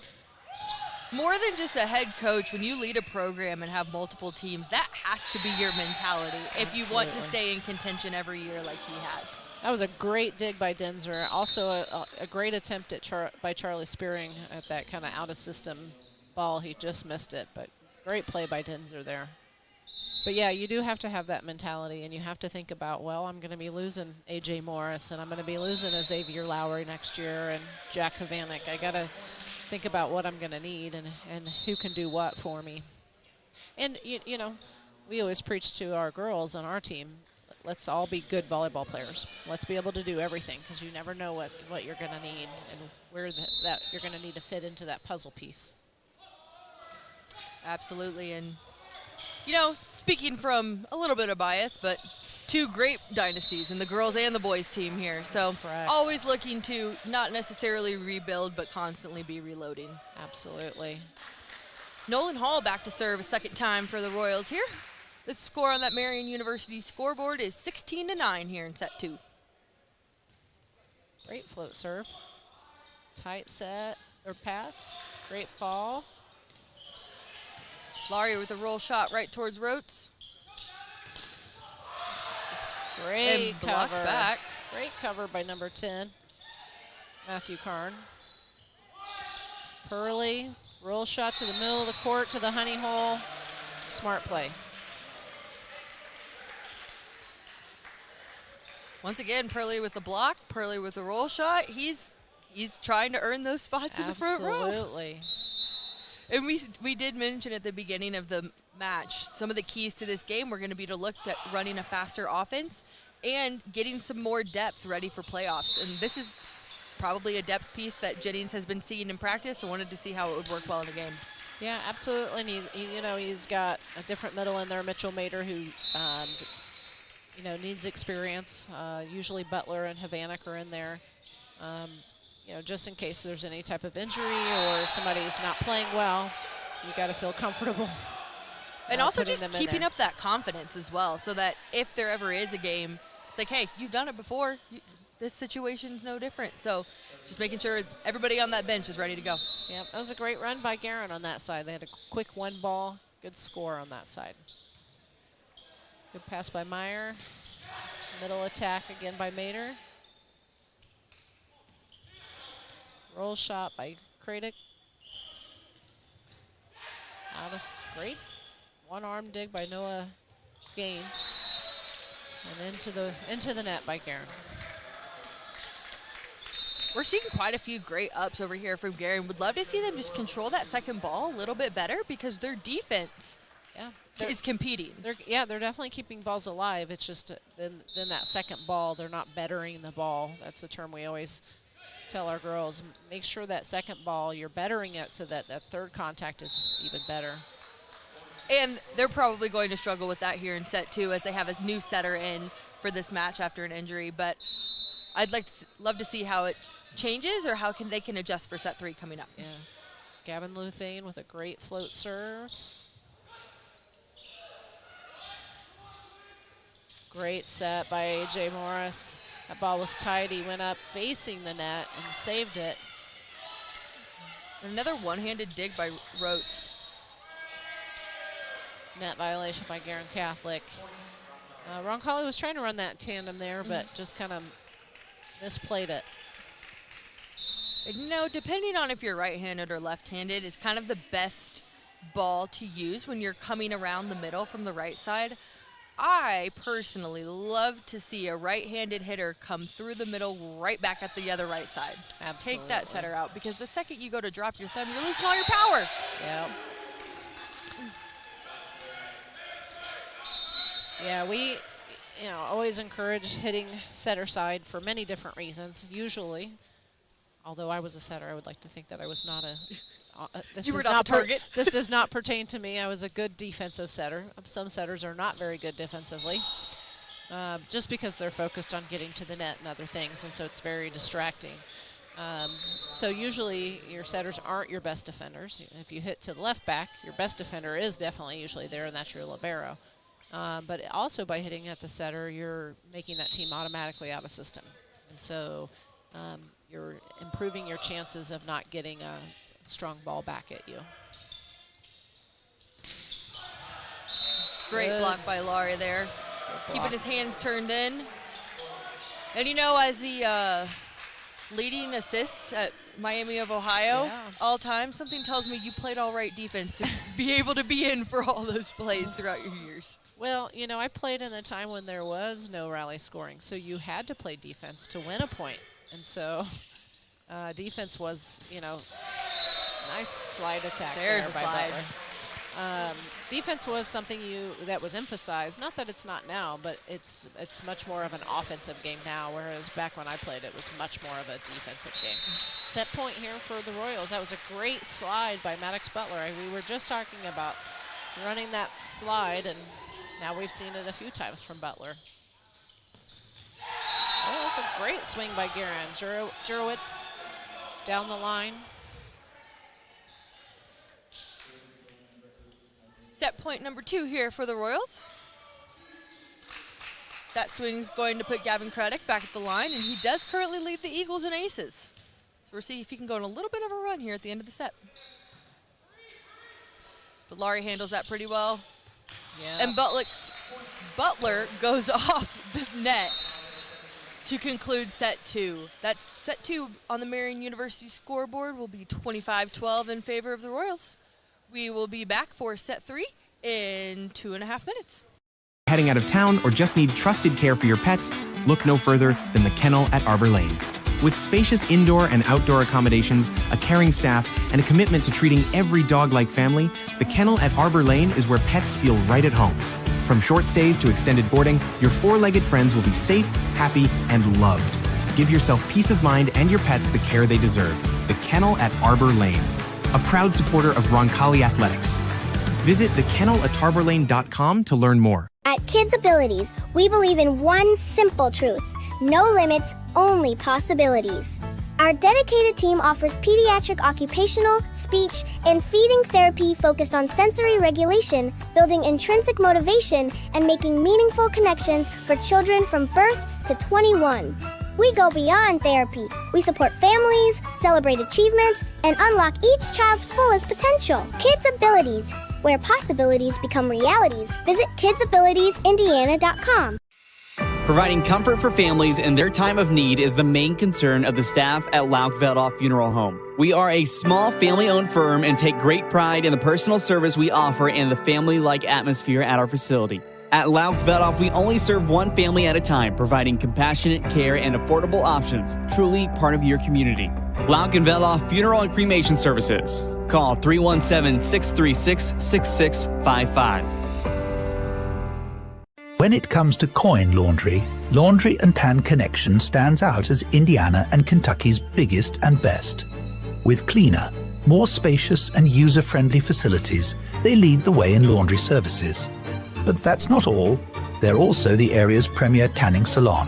more than just a head coach, when you lead a program and have multiple teams, that has to be your mentality if you want to stay in contention every year like he has. That was a great dig by Denzer. Also a great attempt by Charlie Spearing at that kind of out-of-system ball. He just missed it, but great play by Denzer there. But, yeah, you do have to have that mentality, and you have to think about, well, I'm going to be losing A.J. Morris, and I'm going to be losing a Xavier Lowry next year, and Jack Havanek. I got to think about what I'm going to need and who can do what for me. And, you know, we always preach to our girls on our team, let's all be good volleyball players. Let's be able to do everything because you never know what you're going to need and where that you're going to need to fit into that puzzle piece. Absolutely. And, you know, speaking from a little bit of bias, but two great dynasties in the girls and the boys team here. So Correct. Always looking to not necessarily rebuild, but constantly be reloading. Absolutely. Nolan Hall back to serve a second time for the Royals here. The score on that Marion University scoreboard is 16-9 here in set 2. Great float serve. Tight set or pass. Great ball. Laurie with a roll shot right towards Rotes. Great and blocked cover. Back. Great cover by number 10, Matthew Karn. Pearly, roll shot to the middle of the court to the honey hole. Smart play. Once again, Pearly with the block, Pearly with the roll shot. He's trying to earn those spots in the front row. Absolutely. And we did mention at the beginning of the match, some of the keys to this game were going to be to look at running a faster offense and getting some more depth ready for playoffs. And this is probably a depth piece that Jennings has been seeing in practice. I wanted to see how it would work well in a game. Yeah, absolutely. And he's got a different middle in there, Mitchell Mater, who needs experience. Usually Butler and Havanek are in there. Just in case there's any type of injury or somebody's not playing well, you got to feel comfortable. And also just keeping up that confidence as well, so that if there ever is a game, it's like, hey, you've done it before. This situation's no different. So just making sure everybody on that bench is ready to go. Yep, that was a great run by Guerin on that side. They had a quick one ball, good score on that side. Good pass by Meyer. Middle attack again by Mater. Roll shot by Kradic. Great one-arm dig by Noah Gaines. And into the net by Guerin. We're seeing quite a few great ups over here from Guerin. Would love to see them just control that second ball a little bit better because their defense is competing. They're definitely keeping balls alive. It's just then that second ball, they're not bettering the ball. That's the term we always tell our girls. Make sure that second ball, you're bettering it so that that third contact is even better. And they're probably going to struggle with that here in set 2 as they have a new setter in for this match after an injury. But I'd love to see how it changes or how they can adjust for set 3 coming up. Yeah. Gavin Luthane with a great float serve. Great set by A.J. Morris. That ball was tight. He went up facing the net and saved it. Another one-handed dig by Rotes. Net violation by Guerin Catholic. Roncalli was trying to run that tandem there, but just kind of misplayed it. No, depending on if you're right-handed or left-handed, is kind of the best ball to use when you're coming around the middle from the right side. I personally love to see a right-handed hitter come through the middle right back at the other right side. Absolutely. Take that setter out, because the second you go to drop your thumb, you're losing all your power. Yeah. Yeah, we always encourage hitting setter side for many different reasons. Usually, although I was a setter, I would like to think that I was not a you were not the target. This does not pertain to me. I was a good defensive setter. Some setters are not very good defensively, just because they're focused on getting to the net and other things, and so it's very distracting. So usually your setters aren't your best defenders. If you hit to the left back, your best defender is definitely usually there, and that's your libero. But also by hitting at the setter, you're making that team automatically out of system. And so you're improving your chances of not getting a strong ball back at you. Great block by Laurie there. Keeping his hands turned in. And you know, as the leading assists at Miami of Ohio all time, something tells me you played all right defense to be able to be in for all those plays throughout your years. Well, you know, I played in a time when there was no rally scoring, so you had to play defense to win a point. And so defense was, you know, nice slide attack. There's there a by slide. Butler. Defense was something that was emphasized. Not that it's not now, but it's much more of an offensive game now, whereas back when I played, it was much more of a defensive game. Set point here for the Royals. That was a great slide by Maddox Butler. We were just talking about running that slide, and now we've seen it a few times from Butler. Oh, that's a great swing by Guerin. Jurowitz down the line. Set point number 2 here for the Royals. That swing's going to put Gavin Craddock back at the line, and he does currently lead the Eagles in aces. So we'll see if he can go on a little bit of a run here at the end of the set. But Laurie handles that pretty well. Yeah. And Butler goes off the net to conclude set 2. That's set 2 on the Marian University scoreboard will be 25-12 in favor of the Royals. We will be back for set 3 in 2.5 minutes. Heading out of town or just need trusted care for your pets? Look no further than the Kennel at Arbor Lane. With spacious indoor and outdoor accommodations, a caring staff, and a commitment to treating every dog like family, the Kennel at Arbor Lane is where pets feel right at home. From short stays to extended boarding, your four-legged friends will be safe, happy, and loved. Give yourself peace of mind and your pets the care they deserve. The Kennel at Arbor Lane. A proud supporter of Roncalli Athletics. Visit thekennelattarborlane.com to learn more. At Kids Abilities, we believe in one simple truth: no limits, only possibilities. Our dedicated team offers pediatric occupational, speech, and feeding therapy focused on sensory regulation, building intrinsic motivation, and making meaningful connections for children from birth to 21. We go beyond therapy. We support families, celebrate achievements, and unlock each child's fullest potential. Kids Abilities, where possibilities become realities. Visit kidsabilitiesindiana.com. Providing comfort for families in their time of need is the main concern of the staff at Lauk Veldoff Funeral Home. We are a small family-owned firm and take great pride in the personal service we offer and the family-like atmosphere at our facility. At Lauk Veldoff, we only serve one family at a time, providing compassionate care and affordable options, truly part of your community. Lauk and Veldoff Funeral and Cremation Services. Call 317-636-6655. When it comes to coin laundry, Laundry and Tan Connection stands out as Indiana and Kentucky's biggest and best. With cleaner, more spacious and user-friendly facilities, they lead the way in laundry services. But that's not all. They're also the area's premier tanning salon,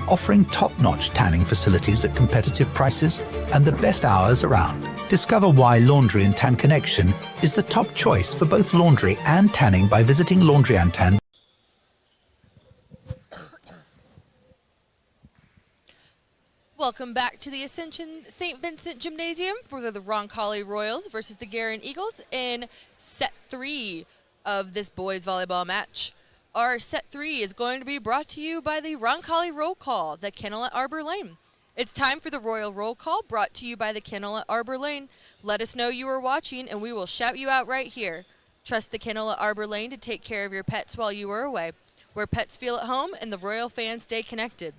offering top-notch tanning facilities at competitive prices and the best hours around. Discover why Laundry and Tan Connection is the top choice for both laundry and tanning by visiting Laundry and Tan. Welcome back to the Ascension St. Vincent Gymnasium for the Roncalli Royals versus the Guerin Eagles in set 3 of this boys volleyball match. Our set 3 is going to be brought to you by the Roncalli Roll Call, the Kennel at Arbor Lane. It's time for the Royal Roll Call, brought to you by the Kennel at Arbor Lane. Let us know you are watching, and we will shout you out right here. Trust the Kennel at Arbor Lane to take care of your pets while you are away, where pets feel at home and the Royal fans stay connected.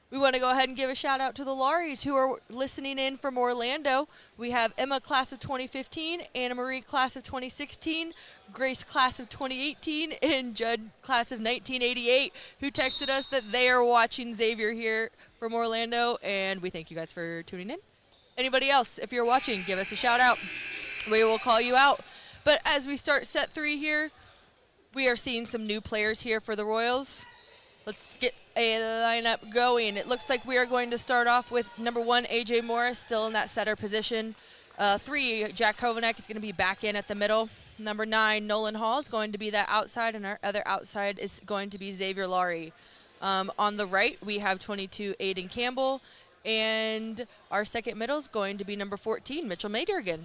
We want to go ahead and give a shout out to the Lauries who are listening in from Orlando. We have Emma, class of 2015, Anna Marie, class of 2016, Grace, class of 2018, and Judd, class of 1988, who texted us that they are watching Xavier here from Orlando, and we thank you guys for tuning in. Anybody else, if you're watching, give us a shout out. We will call you out. But as we start set 3 here, we are seeing some new players here for the Royals. Let's get a lineup going. It looks like we are going to start off with number 1, AJ Morris, still in that setter position. 3, Jack Kovanek is going to be back in at the middle. Number 9, Nolan Hall is going to be that outside, and our other outside is going to be Xavier Laurie. On the right, we have 22, Aiden Campbell, and our second middle is going to be number 14, Mitchell Maydergan.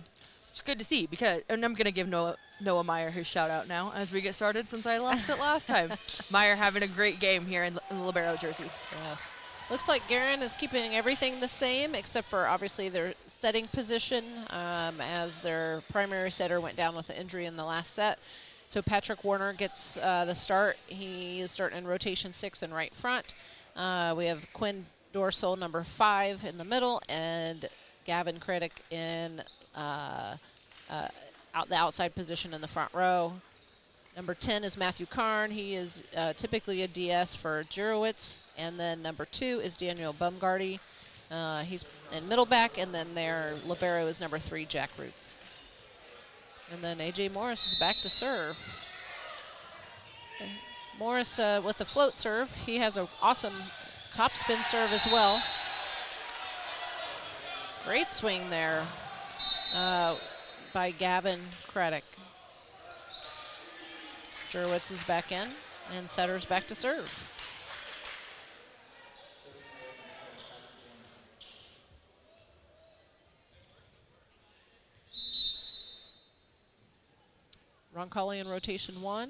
It's good to see, because, and I'm going to give Noah Meyer his shout out now as we get started, since I lost it last time. Meyer having a great game here in the libero jersey. Yes. Looks like Guerin is keeping everything the same, except for obviously their setting position, as their primary setter went down with an injury in the last set. So Patrick Warner gets the start. He is starting in rotation 6 in right front. We have Quinn Dorsal, number 5, in the middle, and Gavin Craddock in the outside position in the front row. Number 10 is Matthew Karn. He is typically a DS for Jurowitz. And then number 2 is Daniel Bumgardy. He's in middle back, and then their libero is number 3, Jack Roots. And then AJ Morris is back to serve. Morris with a float serve. He has an awesome top spin serve as well. Great swing there by Gavin Craddock. Jurowitz is back in, and setter's back to serve. Roncalli in rotation 1.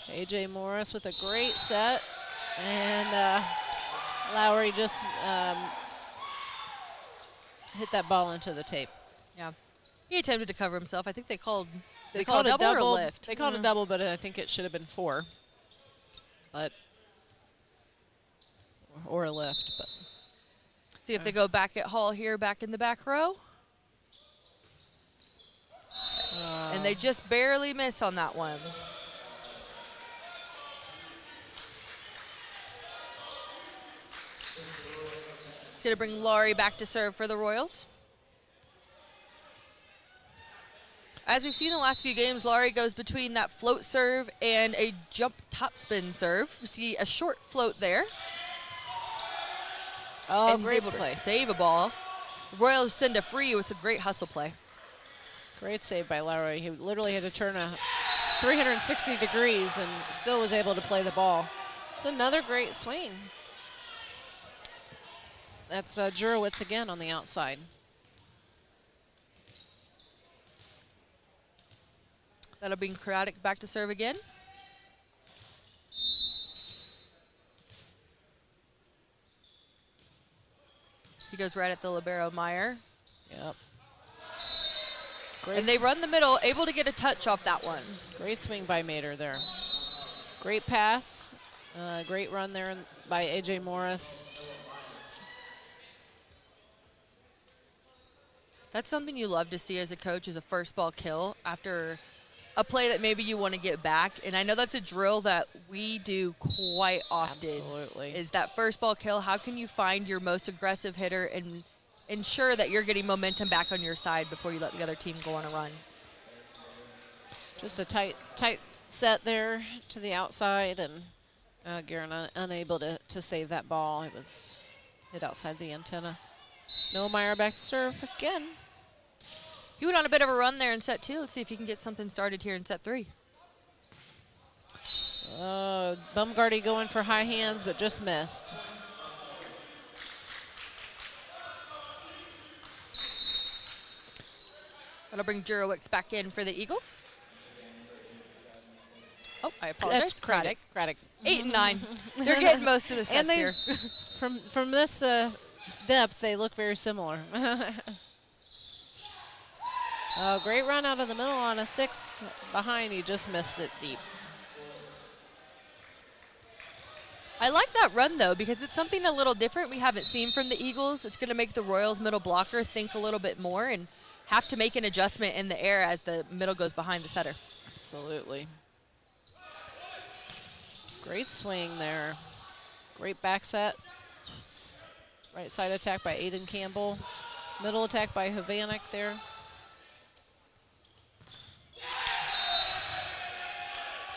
AJ Morris with a great set, and Lowry just hit that ball into the tape. Yeah, he attempted to cover himself. I think they called They called a a double or a double. lift. They called a double, but I think it should have been 4. But or a lift. But see if they go back at Hall here, back in the back row. And they just barely miss on that one. It's going to bring Laurie back to serve for the Royals. As we've seen in the last few games, Laurie goes between that float serve and a jump top-spin serve. We see a short float there. Oh, and he's great able play. to save a ball. Royals send a free with a great hustle play. Great save by Lowry. He literally had to turn 360 degrees and still was able to play the ball. It's another great swing. That's Jurowitz again on the outside. That'll bring Craddock back to serve again. He goes right at the libero, Meyer. Yep. And they run the middle, able to get a touch off that one. Great swing by Mater there. Great pass. Great run there by AJ Morris. That's something you love to see as a coach, is a first ball kill after a play that maybe you want to get back. And I know that's a drill that we do quite often. Absolutely. Is that first ball kill. How can you find your most aggressive hitter and ensure that you're getting momentum back on your side before you let the other team go on a run? Just a tight set there to the outside, and Guerin unable to save that ball. It was hit outside the antenna. Noah Meyer back to serve again. He went on a bit of a run there in set 2. Let's see if he can get something started here in set 3. Bumgardy going for high hands, but just missed. That'll bring Jurowitz back in for the Eagles. Oh, I apologize. That's Craddock. 8 and 9. They're getting most of the sets and they, here. From this depth, they look very similar. Great run out of the middle on a 6 behind. He just missed it deep. I like that run, though, because it's something a little different we haven't seen from the Eagles. It's going to make the Royals middle blocker think a little bit more and have to make an adjustment in the air as the middle goes behind the setter. Absolutely. Great swing there. Great back set. Right side attack by Aiden Campbell. Middle attack by Havanek there.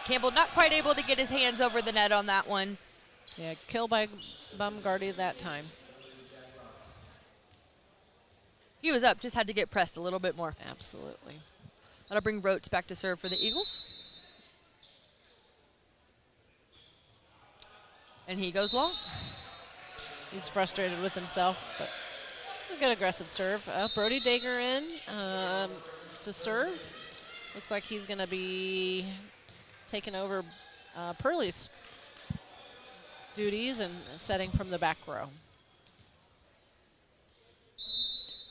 Campbell not quite able to get his hands over the net on that one. Yeah, kill by Baumgartner that time. He was up, just had to get pressed a little bit more. Absolutely. That'll bring Rotes back to serve for the Eagles. And he goes long. He's frustrated with himself, but it's a good aggressive serve. Brody Dager in to serve. Looks like he's going to be taking over Pearlie's duties and setting from the back row.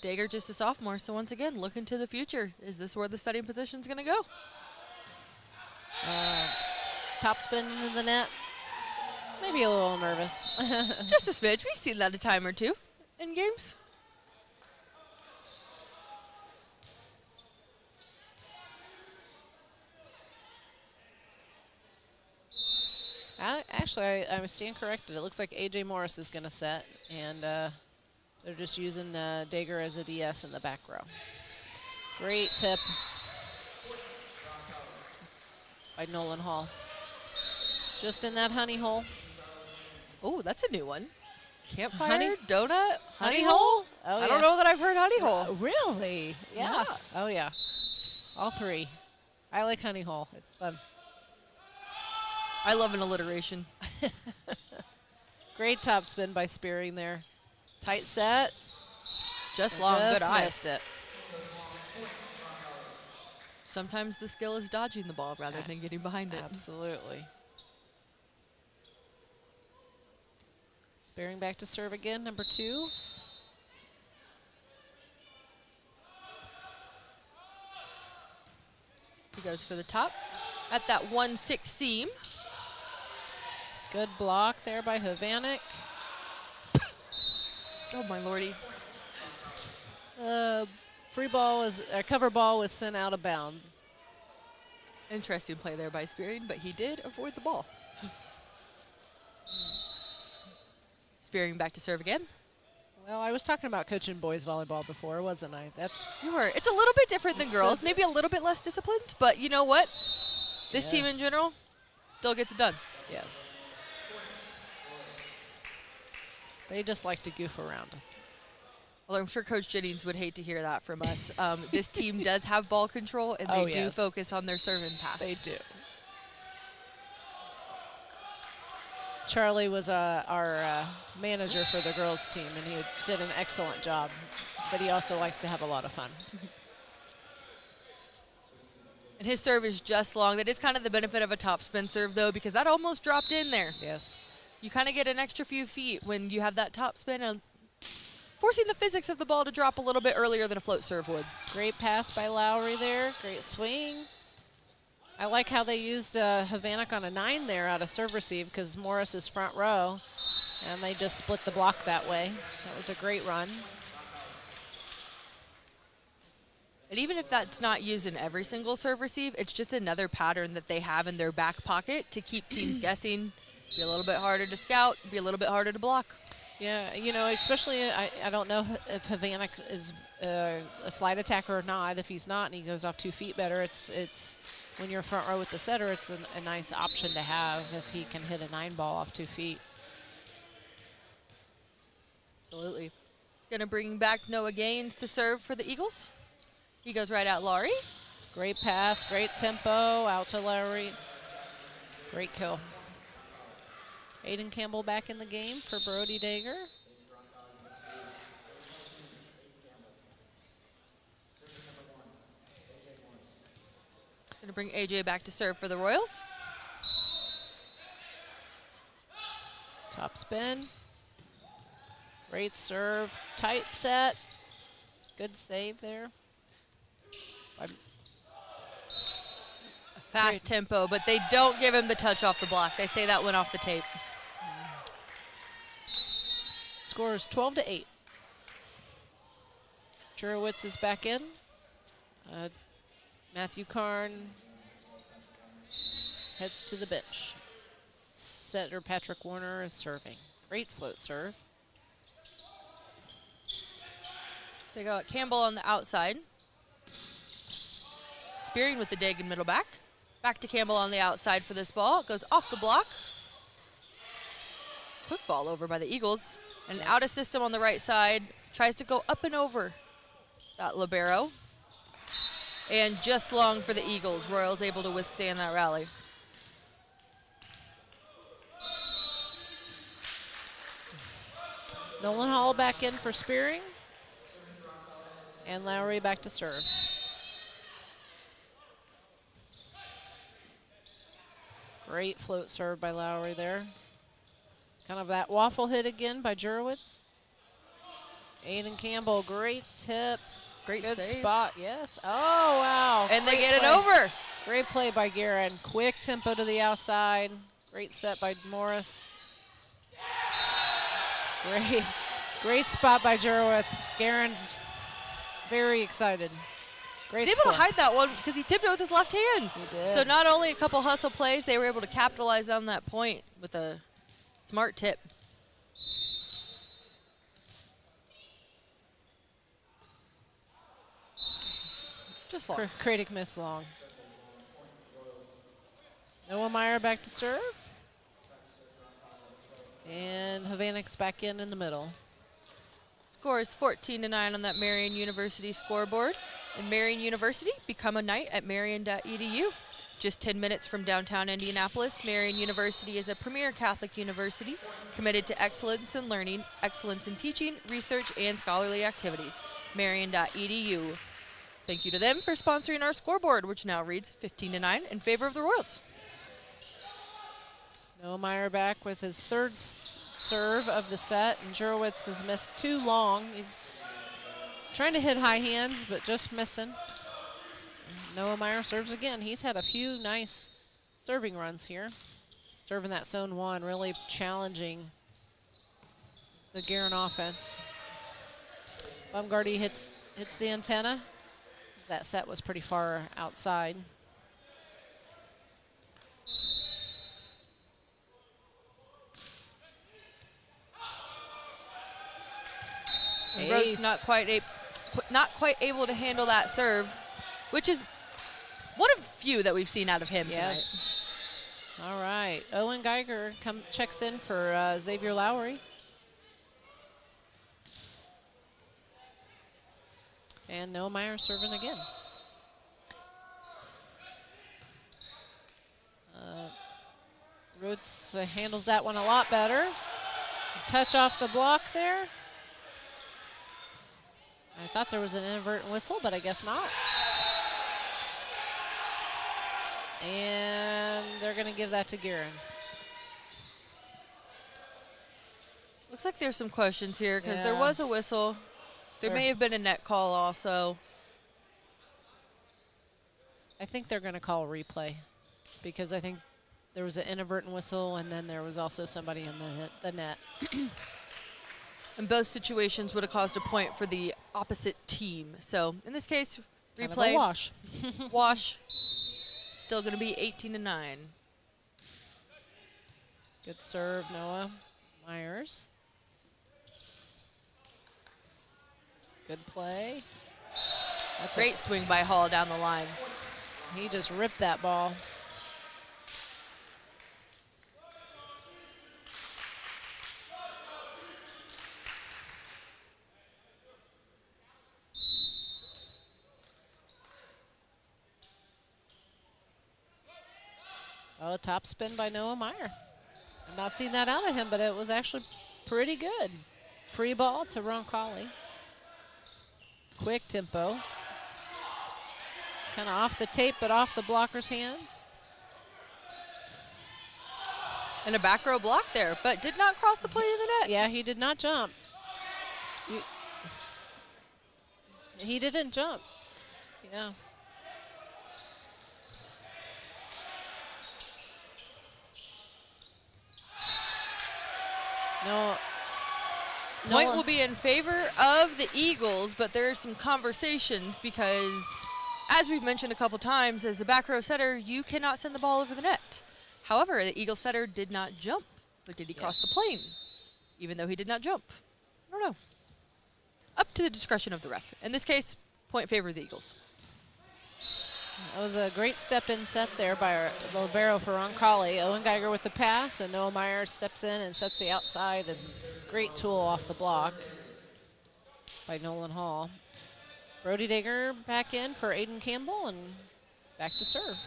Dager just a sophomore, so once again, looking to the future. Is this where the starting position's going to go? Top spin into the net. Maybe a little nervous. Just a smidge. We've seen that a time or two in games. Actually, I was stand corrected. It looks like AJ Morris is going to set, and they're just using Dager as a DS in the back row. Great tip by Nolan Hall. Just in that honey hole. Oh, that's a new one. Campfire, Honey- donut, honey hole? hole? Oh, I don't yeah. know that I've heard honey hole. Really? Yeah. Oh, yeah. All three. I like honey hole. It's fun. I love an alliteration. Great top spin by Spearing there. Tight set. Just long, good eye. Missed it. Sometimes the skill is dodging the ball rather than getting behind it. Absolutely. Spearing back to serve again, number 2. He goes for the top at that 1-6 seam. Good block there by Havanek. Oh, my lordy. Free ball was, cover ball was sent out of bounds. Interesting play there by Spearing, but he did avoid the ball. Spearing back to serve again. Well, I was talking about coaching boys volleyball before, wasn't I? You were. It's a little bit different than girls, maybe a little bit less disciplined, but you know what? This team in general still gets it done. Yes. They just like to goof around. Although I'm sure Coach Jennings would hate to hear that from us. This team does have ball control, and they do focus on their serve and pass. They do. Charlie was our manager for the girls team, and he did an excellent job. But he also likes to have a lot of fun. And his serve is just long. That is kind of the benefit of a top spin serve, though, because that almost dropped in there. Yes. You kind of get an extra few feet when you have that top spin, and forcing the physics of the ball to drop a little bit earlier than a float serve would. Great pass by Lowry there. Great swing. I like how they used Havanek on a 9 there out of serve receive because Morris is front row, and they just split the block that way. That was a great run. And even if that's not used in every single serve receive, it's just another pattern that they have in their back pocket to keep teams guessing, be a little bit harder to scout, be a little bit harder to block. Yeah, you know, especially I don't know if Havanek is a slide attacker or not. If he's not and he goes off 2 feet better, it's when you're front row with the setter, it's a nice option to have if he can hit a 9 ball off 2 feet. Absolutely. It's going to bring back Noah Gaines to serve for the Eagles. He goes right out Laurie. Great pass, great tempo, out to Lowry. Great kill. Aiden Campbell back in the game for Brody Dager. Going to bring AJ back to serve for the Royals. Top spin. Great serve, tight set. Good save there. Fast tempo, but they don't give him the touch off the block. They say that went off the tape. Score is 12-8. Jurowitz is back in. Matthew Karn heads to the bench. Setter Patrick Warner is serving. Great float serve. They got Campbell on the outside. Spearing with the dig in middle back. Back to Campbell on the outside for this ball. It goes off the block. Quick ball over by the Eagles. And out of system on the right side. Tries to go up and over that libero. And just long for the Eagles. Royals able to withstand that rally. Nolan Hall back in for Spearing. And Lowry back to serve. Great float serve by Lowry there. Kind of that waffle hit again by Jurowitz. Aiden Campbell, great tip. Great Good save. spot, yes. Oh, wow. And they Great get play. it over. Great play by Guerin. Quick tempo to the outside. Great set by Morris. Great spot by Jurowitz. Guerin's very excited. Great He's able score. to hide that one because he tipped it with his left hand. He did. So not only a couple hustle plays, they were able to capitalize on that point with a smart tip. Just long. Kradic missed long. Noah Meyer back to serve. And Havanic's back in the middle. Score is 14-9 on that Marion University scoreboard. And Marion University, become a knight at marion.edu. Just 10 minutes from downtown Indianapolis, Marion University is a premier Catholic university committed to excellence in learning, excellence in teaching, research, and scholarly activities. Marion.edu. Thank you to them for sponsoring our scoreboard, which now reads 15-9 in favor of the Royals. Noah Meyer back with his third serve of the set, and Jurowitz has missed too long. He's trying to hit high hands, but just missing. Noah Meyer serves again. He's had a few nice serving runs here. Serving that zone one, really challenging the Guerin offense. Baumgarty hits the antenna. That set was pretty far outside. And Rhodes not quite able to handle that serve, which is one of few that we've seen out of him tonight. All right, Owen Geiger checks in for Xavier Lowry. And Noah Meyer serving again. Rhodes handles that one a lot better. Touch off the block there. I thought there was an inadvertent whistle, but I guess not. And they're going to give that to Guerin. Looks like there's some questions here because there was a whistle. There may have been a net call also. I think they're going to call a replay because I think there was an inadvertent whistle and then there was also somebody in the net. And both situations would have caused a point for the opposite team. So in this case, Kind of replay. a wash. Wash. Still going to be 18-9. Good serve, Noah Myers. Good play. That's a great swing by Hall down the line. He just ripped that ball. Oh, top spin by Noah Meyer. I've not seen that out of him, but it was actually pretty good. Free ball to Roncalli. Quick tempo. Kind of off the tape, but off the blocker's hands. And a back row block there, but did not cross the plate of the net. Yeah, he did not jump. He didn't jump. Yeah. No. Point will be in favor of the Eagles, but there are some conversations because, as we've mentioned a couple times, as a back row setter, you cannot send the ball over the net. However, the Eagle setter did not jump, but did he cross the plane? Even though he did not jump. I don't know. Up to the discretion of the ref. In this case, point favor the Eagles. That was a great step-in set there by our libero for Roncalli. Owen Geiger with the pass, and Noah Myers steps in and sets the outside. And great tool off the block by Nolan Hall. Brody Digger back in for Aiden Campbell, and it's back to serve.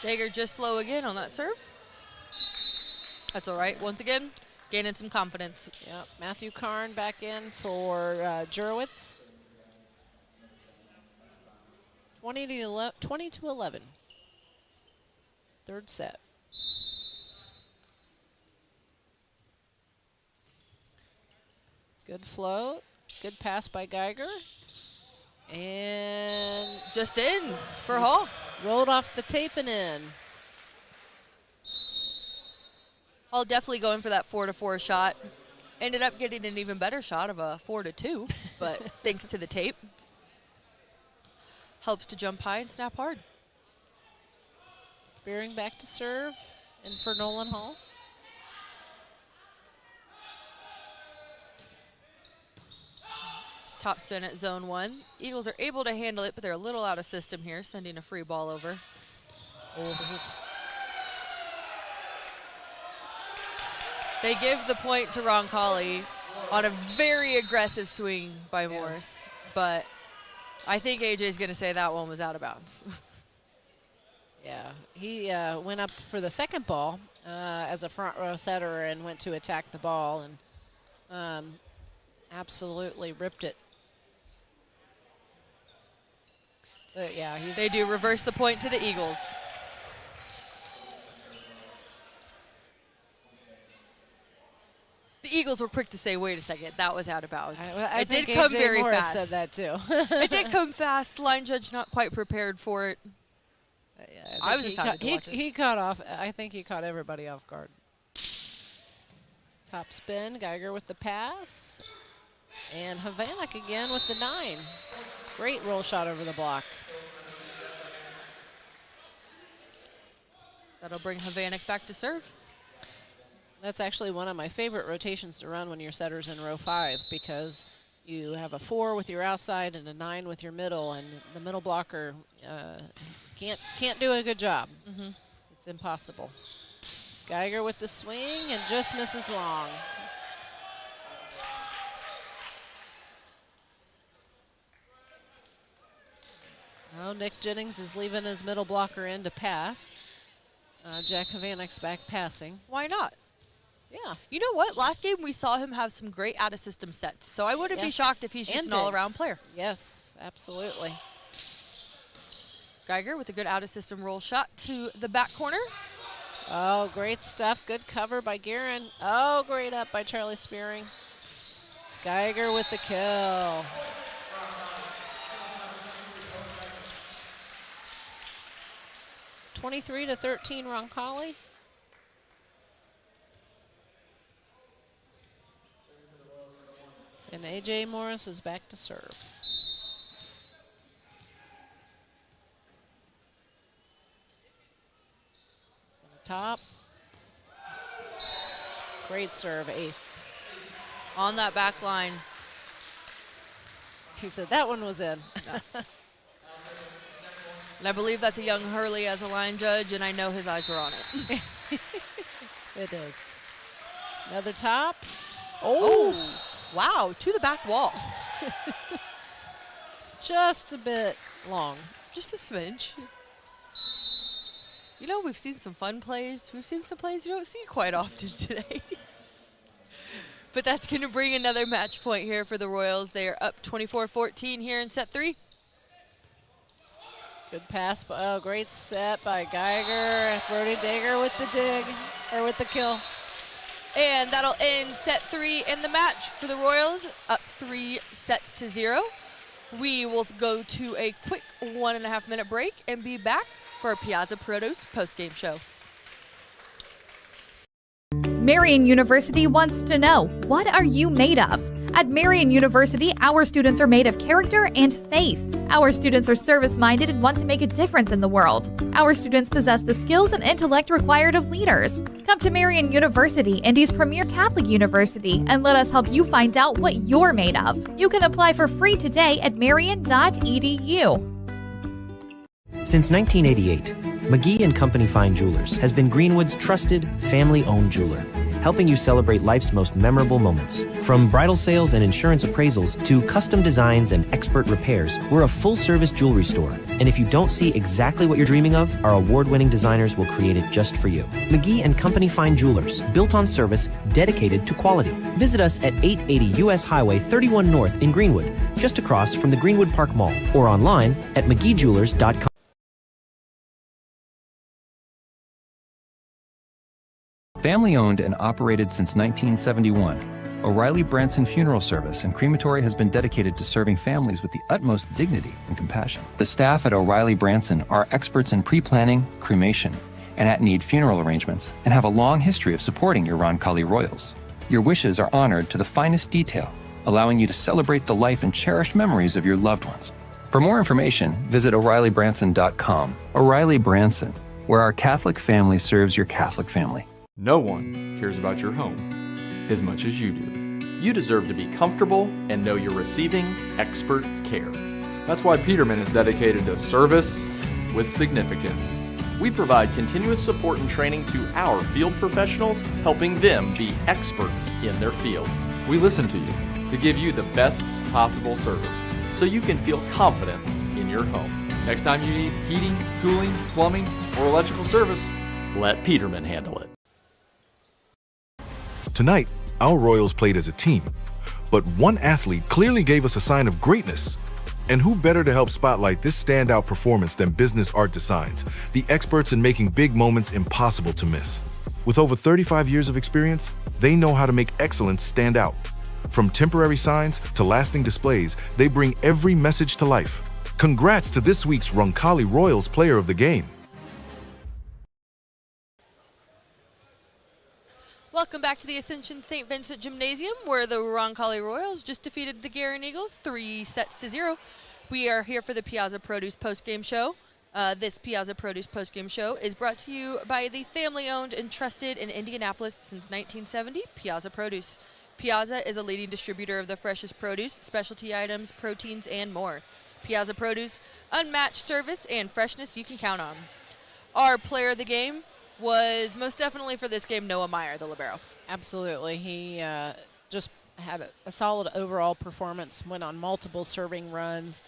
Digger just low again on that serve. That's all right. Once again, gaining some confidence. Yep. Matthew Karn back in for Jurowitz. 20-11. Third set. Good float. Good pass by Geiger. And just in for Hall. Rolled off the tape and in. Hall definitely going for that 4-4 shot. Ended up getting an even better shot of a 4-2, but thanks to the tape. Helps to jump high and snap hard. Spearing back to serve, and for Nolan Hall. Top spin at zone 1. Eagles are able to handle it, but they're a little out of system here, sending a free ball over. Oh. They give the point to Roncalli on a very aggressive swing by Morris, but I think AJ's going to say that one was out of bounds. Yeah, he went up for the second ball as a front row setter and went to attack the ball and absolutely ripped it. But yeah, they do reverse the point to the Eagles. The Eagles were quick to say, wait a second, that was out of bounds. I it did think come AJ very Morris fast. said that too. It did come fast. Line judge not quite prepared for it. Yeah, I was excited to watch it. He caught off. I think he caught everybody off guard. Top spin. Geiger with the pass. And Havanek again with the 9. Great roll shot over the block. That'll bring Havanek back to serve. That's actually one of my favorite rotations to run when your setter's in row 5, because you have a 4 with your outside and a 9 with your middle, and the middle blocker can't do a good job. Mm-hmm. It's impossible. Geiger with the swing and just misses long. Oh, Nick Jennings is leaving his middle blocker in to pass. Jack Havanek's back passing. Why not? Yeah. You know what? Last game we saw him have some great out-of-system sets, so I wouldn't be shocked if he's just an all-around player. Yes, absolutely. Geiger with a good out-of-system roll shot to the back corner. Oh, great stuff. Good cover by Guerin. Oh, great up by Charlie Spearing. Geiger with the kill. (23-13) Roncalli. And AJ Morris is back to serve. Top. Great serve, ace. On that back line. He said that one was in. And I believe that's a young Hurley as a line judge, and I know his eyes were on it. It is. Another top. Oh, wow, to the back wall. Just a bit long. Just a smidge. You know, we've seen some fun plays. We've seen some plays you don't see quite often today. But that's going to bring another match point here for the Royals. They are up 24-14 here in set 3. Good pass. Oh, great set by Geiger. Brody Digger with the dig, or with the kill. And that'll end set 3 in the match for the Royals, up 3-0. We will go to a quick 1.5-minute break and be back for our Piazza Produce postgame show. Marian University wants to know, what are you made of? At Marian University, our students are made of character and faith. Our students are service-minded and want to make a difference in the world. Our students possess the skills and intellect required of leaders. Come to Marian University, Indy's premier Catholic university, and let us help you find out what you're made of. You can apply for free today at marian.edu. Since 1988, McGee & Company Fine Jewelers has been Greenwood's trusted, family-owned jeweler, helping you celebrate life's most memorable moments. From bridal sales and insurance appraisals to custom designs and expert repairs, we're a full-service jewelry store. And if you don't see exactly what you're dreaming of, our award-winning designers will create it just for you. McGee & Company Fine Jewelers, built on service, dedicated to quality. Visit us at 880 U.S. Highway 31 North in Greenwood, just across from the Greenwood Park Mall, or online at mcgeejewelers.com. Family owned and operated since 1971, O'Reilly Branson Funeral Service and Crematory has been dedicated to serving families with the utmost dignity and compassion. The staff at O'Reilly Branson are experts in pre-planning, cremation, and at-need funeral arrangements, and have a long history of supporting your Roncalli Royals. Your wishes are honored to the finest detail, allowing you to celebrate the life and cherished memories of your loved ones. For more information, visit O'ReillyBranson.com. O'Reilly Branson, where our Catholic family serves your Catholic family. No one cares about your home as much as you do. You deserve to be comfortable and know you're receiving expert care. That's why Peterman is dedicated to service with significance. We provide continuous support and training to our field professionals, helping them be experts in their fields. We listen to you to give you the best possible service so you can feel confident in your home. Next time you need heating, cooling, plumbing, or electrical service, let Peterman handle it. Tonight, our Royals played as a team, but one athlete clearly gave us a sign of greatness. And who better to help spotlight this standout performance than Business Art Designs, the experts in making big moments impossible to miss. With over 35 years of experience, they know how to make excellence stand out. From temporary signs to lasting displays, they bring every message to life. Congrats to this week's Roncalli Royals Player of the Game. Welcome back to the Ascension St. Vincent Gymnasium, where the Roncalli Royals just defeated the Guerin Eagles 3-0. We are here for the Piazza Produce postgame show. This Piazza Produce postgame show is brought to you by the family-owned and trusted in Indianapolis since 1970, Piazza Produce. Piazza is a leading distributor of the freshest produce, specialty items, proteins, and more. Piazza Produce, unmatched service and freshness you can count on. Our player of the game was most definitely for this game Noah Meyer, the libero. Absolutely. He just had a solid overall performance, went on multiple serving runs,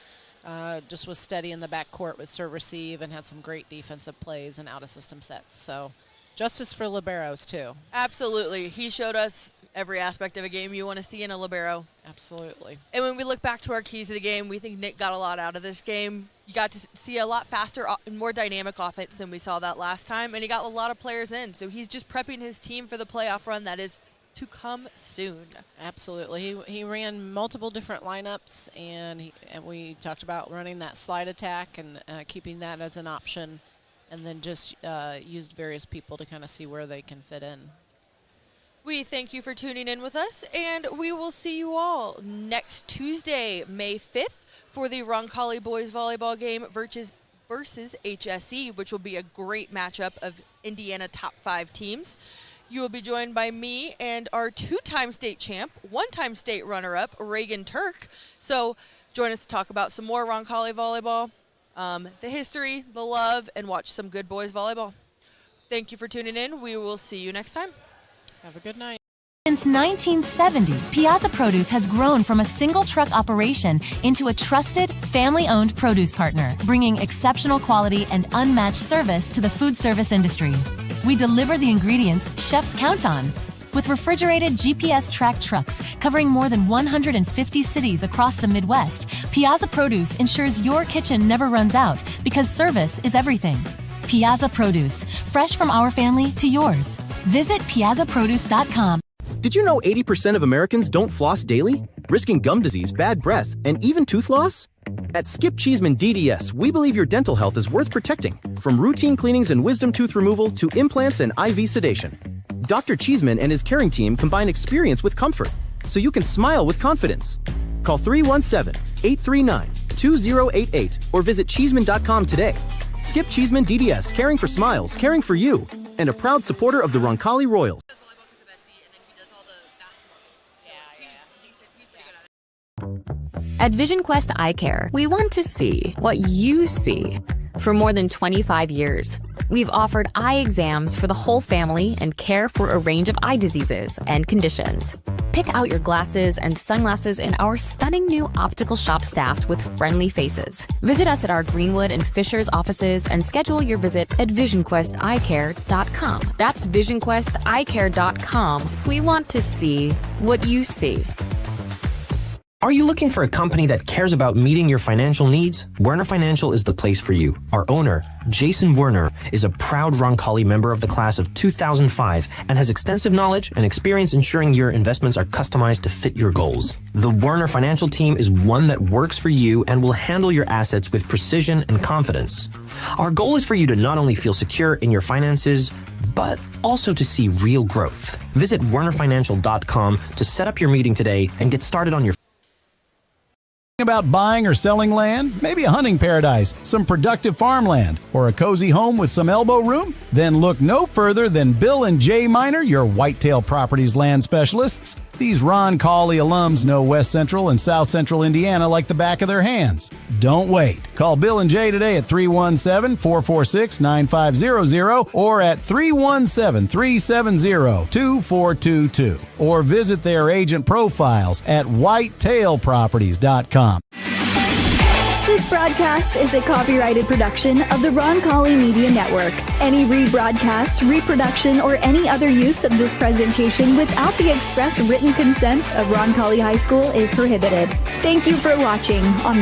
just was steady in the backcourt with serve receive, and had some great defensive plays and out-of-system sets. So justice for liberos, too. Absolutely. He showed us every aspect of a game you want to see in a libero. Absolutely. And when we look back to our keys of the game, we think Nick got a lot out of this game. You got to see a lot faster and more dynamic offense than we saw that last time, and he got a lot of players in. So he's just prepping his team for the playoff run that is to come soon. Absolutely. He ran multiple different lineups, and we talked about running that slide attack and keeping that as an option, and then just used various people to kind of see where they can fit in. We thank you for tuning in with us, and we will see you all next Tuesday, May 5th, for the Roncalli boys volleyball game versus HSE, which will be a great matchup of Indiana top 5 teams. You will be joined by me and our 2-time state champ, 1-time state runner-up, Reagan Turk. So join us to talk about some more Roncalli volleyball, the history, the love, and watch some good boys volleyball. Thank you for tuning in. We will see you next time. Have a good night. Since 1970, Piazza Produce has grown from a single truck operation into a trusted, family-owned produce partner, bringing exceptional quality and unmatched service to the food service industry. We deliver the ingredients chefs count on. With refrigerated GPS-tracked trucks covering more than 150 cities across the Midwest, Piazza Produce ensures your kitchen never runs out because service is everything. Piazza Produce, fresh from our family to yours. Visit piazzaproduce.com. Did you know 80% of Americans don't floss daily, risking gum disease, bad breath, and even tooth loss? At Skip Cheeseman DDS, we believe your dental health is worth protecting, from routine cleanings and wisdom tooth removal to implants and IV sedation. Dr. Cheeseman and his caring team combine experience with comfort, so you can smile with confidence. Call 317-839-2088 or visit Cheeseman.com today. Skip Cheeseman DDS, caring for smiles, caring for you, and a proud supporter of the Roncalli Royals. At Vision Quest Eye Care, we want to see what you see. For more than 25 years, we've offered eye exams for the whole family and care for a range of eye diseases and conditions. Pick out your glasses and sunglasses in our stunning new optical shop staffed with friendly faces. Visit us at our Greenwood and Fishers offices and schedule your visit at visionquesteyecare.com. That's visionquesteyecare.com. We want to see what you see. Are you looking for a company that cares about meeting your financial needs? Werner Financial is the place for you. Our owner, Jason Werner, is a proud Roncalli member of the class of 2005 and has extensive knowledge and experience ensuring your investments are customized to fit your goals. The Werner Financial team is one that works for you and will handle your assets with precision and confidence. Our goal is for you to not only feel secure in your finances, but also to see real growth. Visit wernerfinancial.com to set up your meeting today and get started on your about buying or selling land, maybe a hunting paradise, some productive farmland, or a cozy home with some elbow room? Then look no further than Bill and Jay Miner, your Whitetail Properties land specialists. These Roncalli alums know West Central and South Central Indiana like the back of their hands. Don't wait. Call Bill and Jay today at 317-446-9500 or at 317-370-2422 or visit their agent profiles at whitetailproperties.com. This broadcast is a copyrighted production of the Roncalli Media Network. Any rebroadcast, reproduction, or any other use of this presentation without the express written consent of Roncalli High School is prohibited. Thank you for watching on the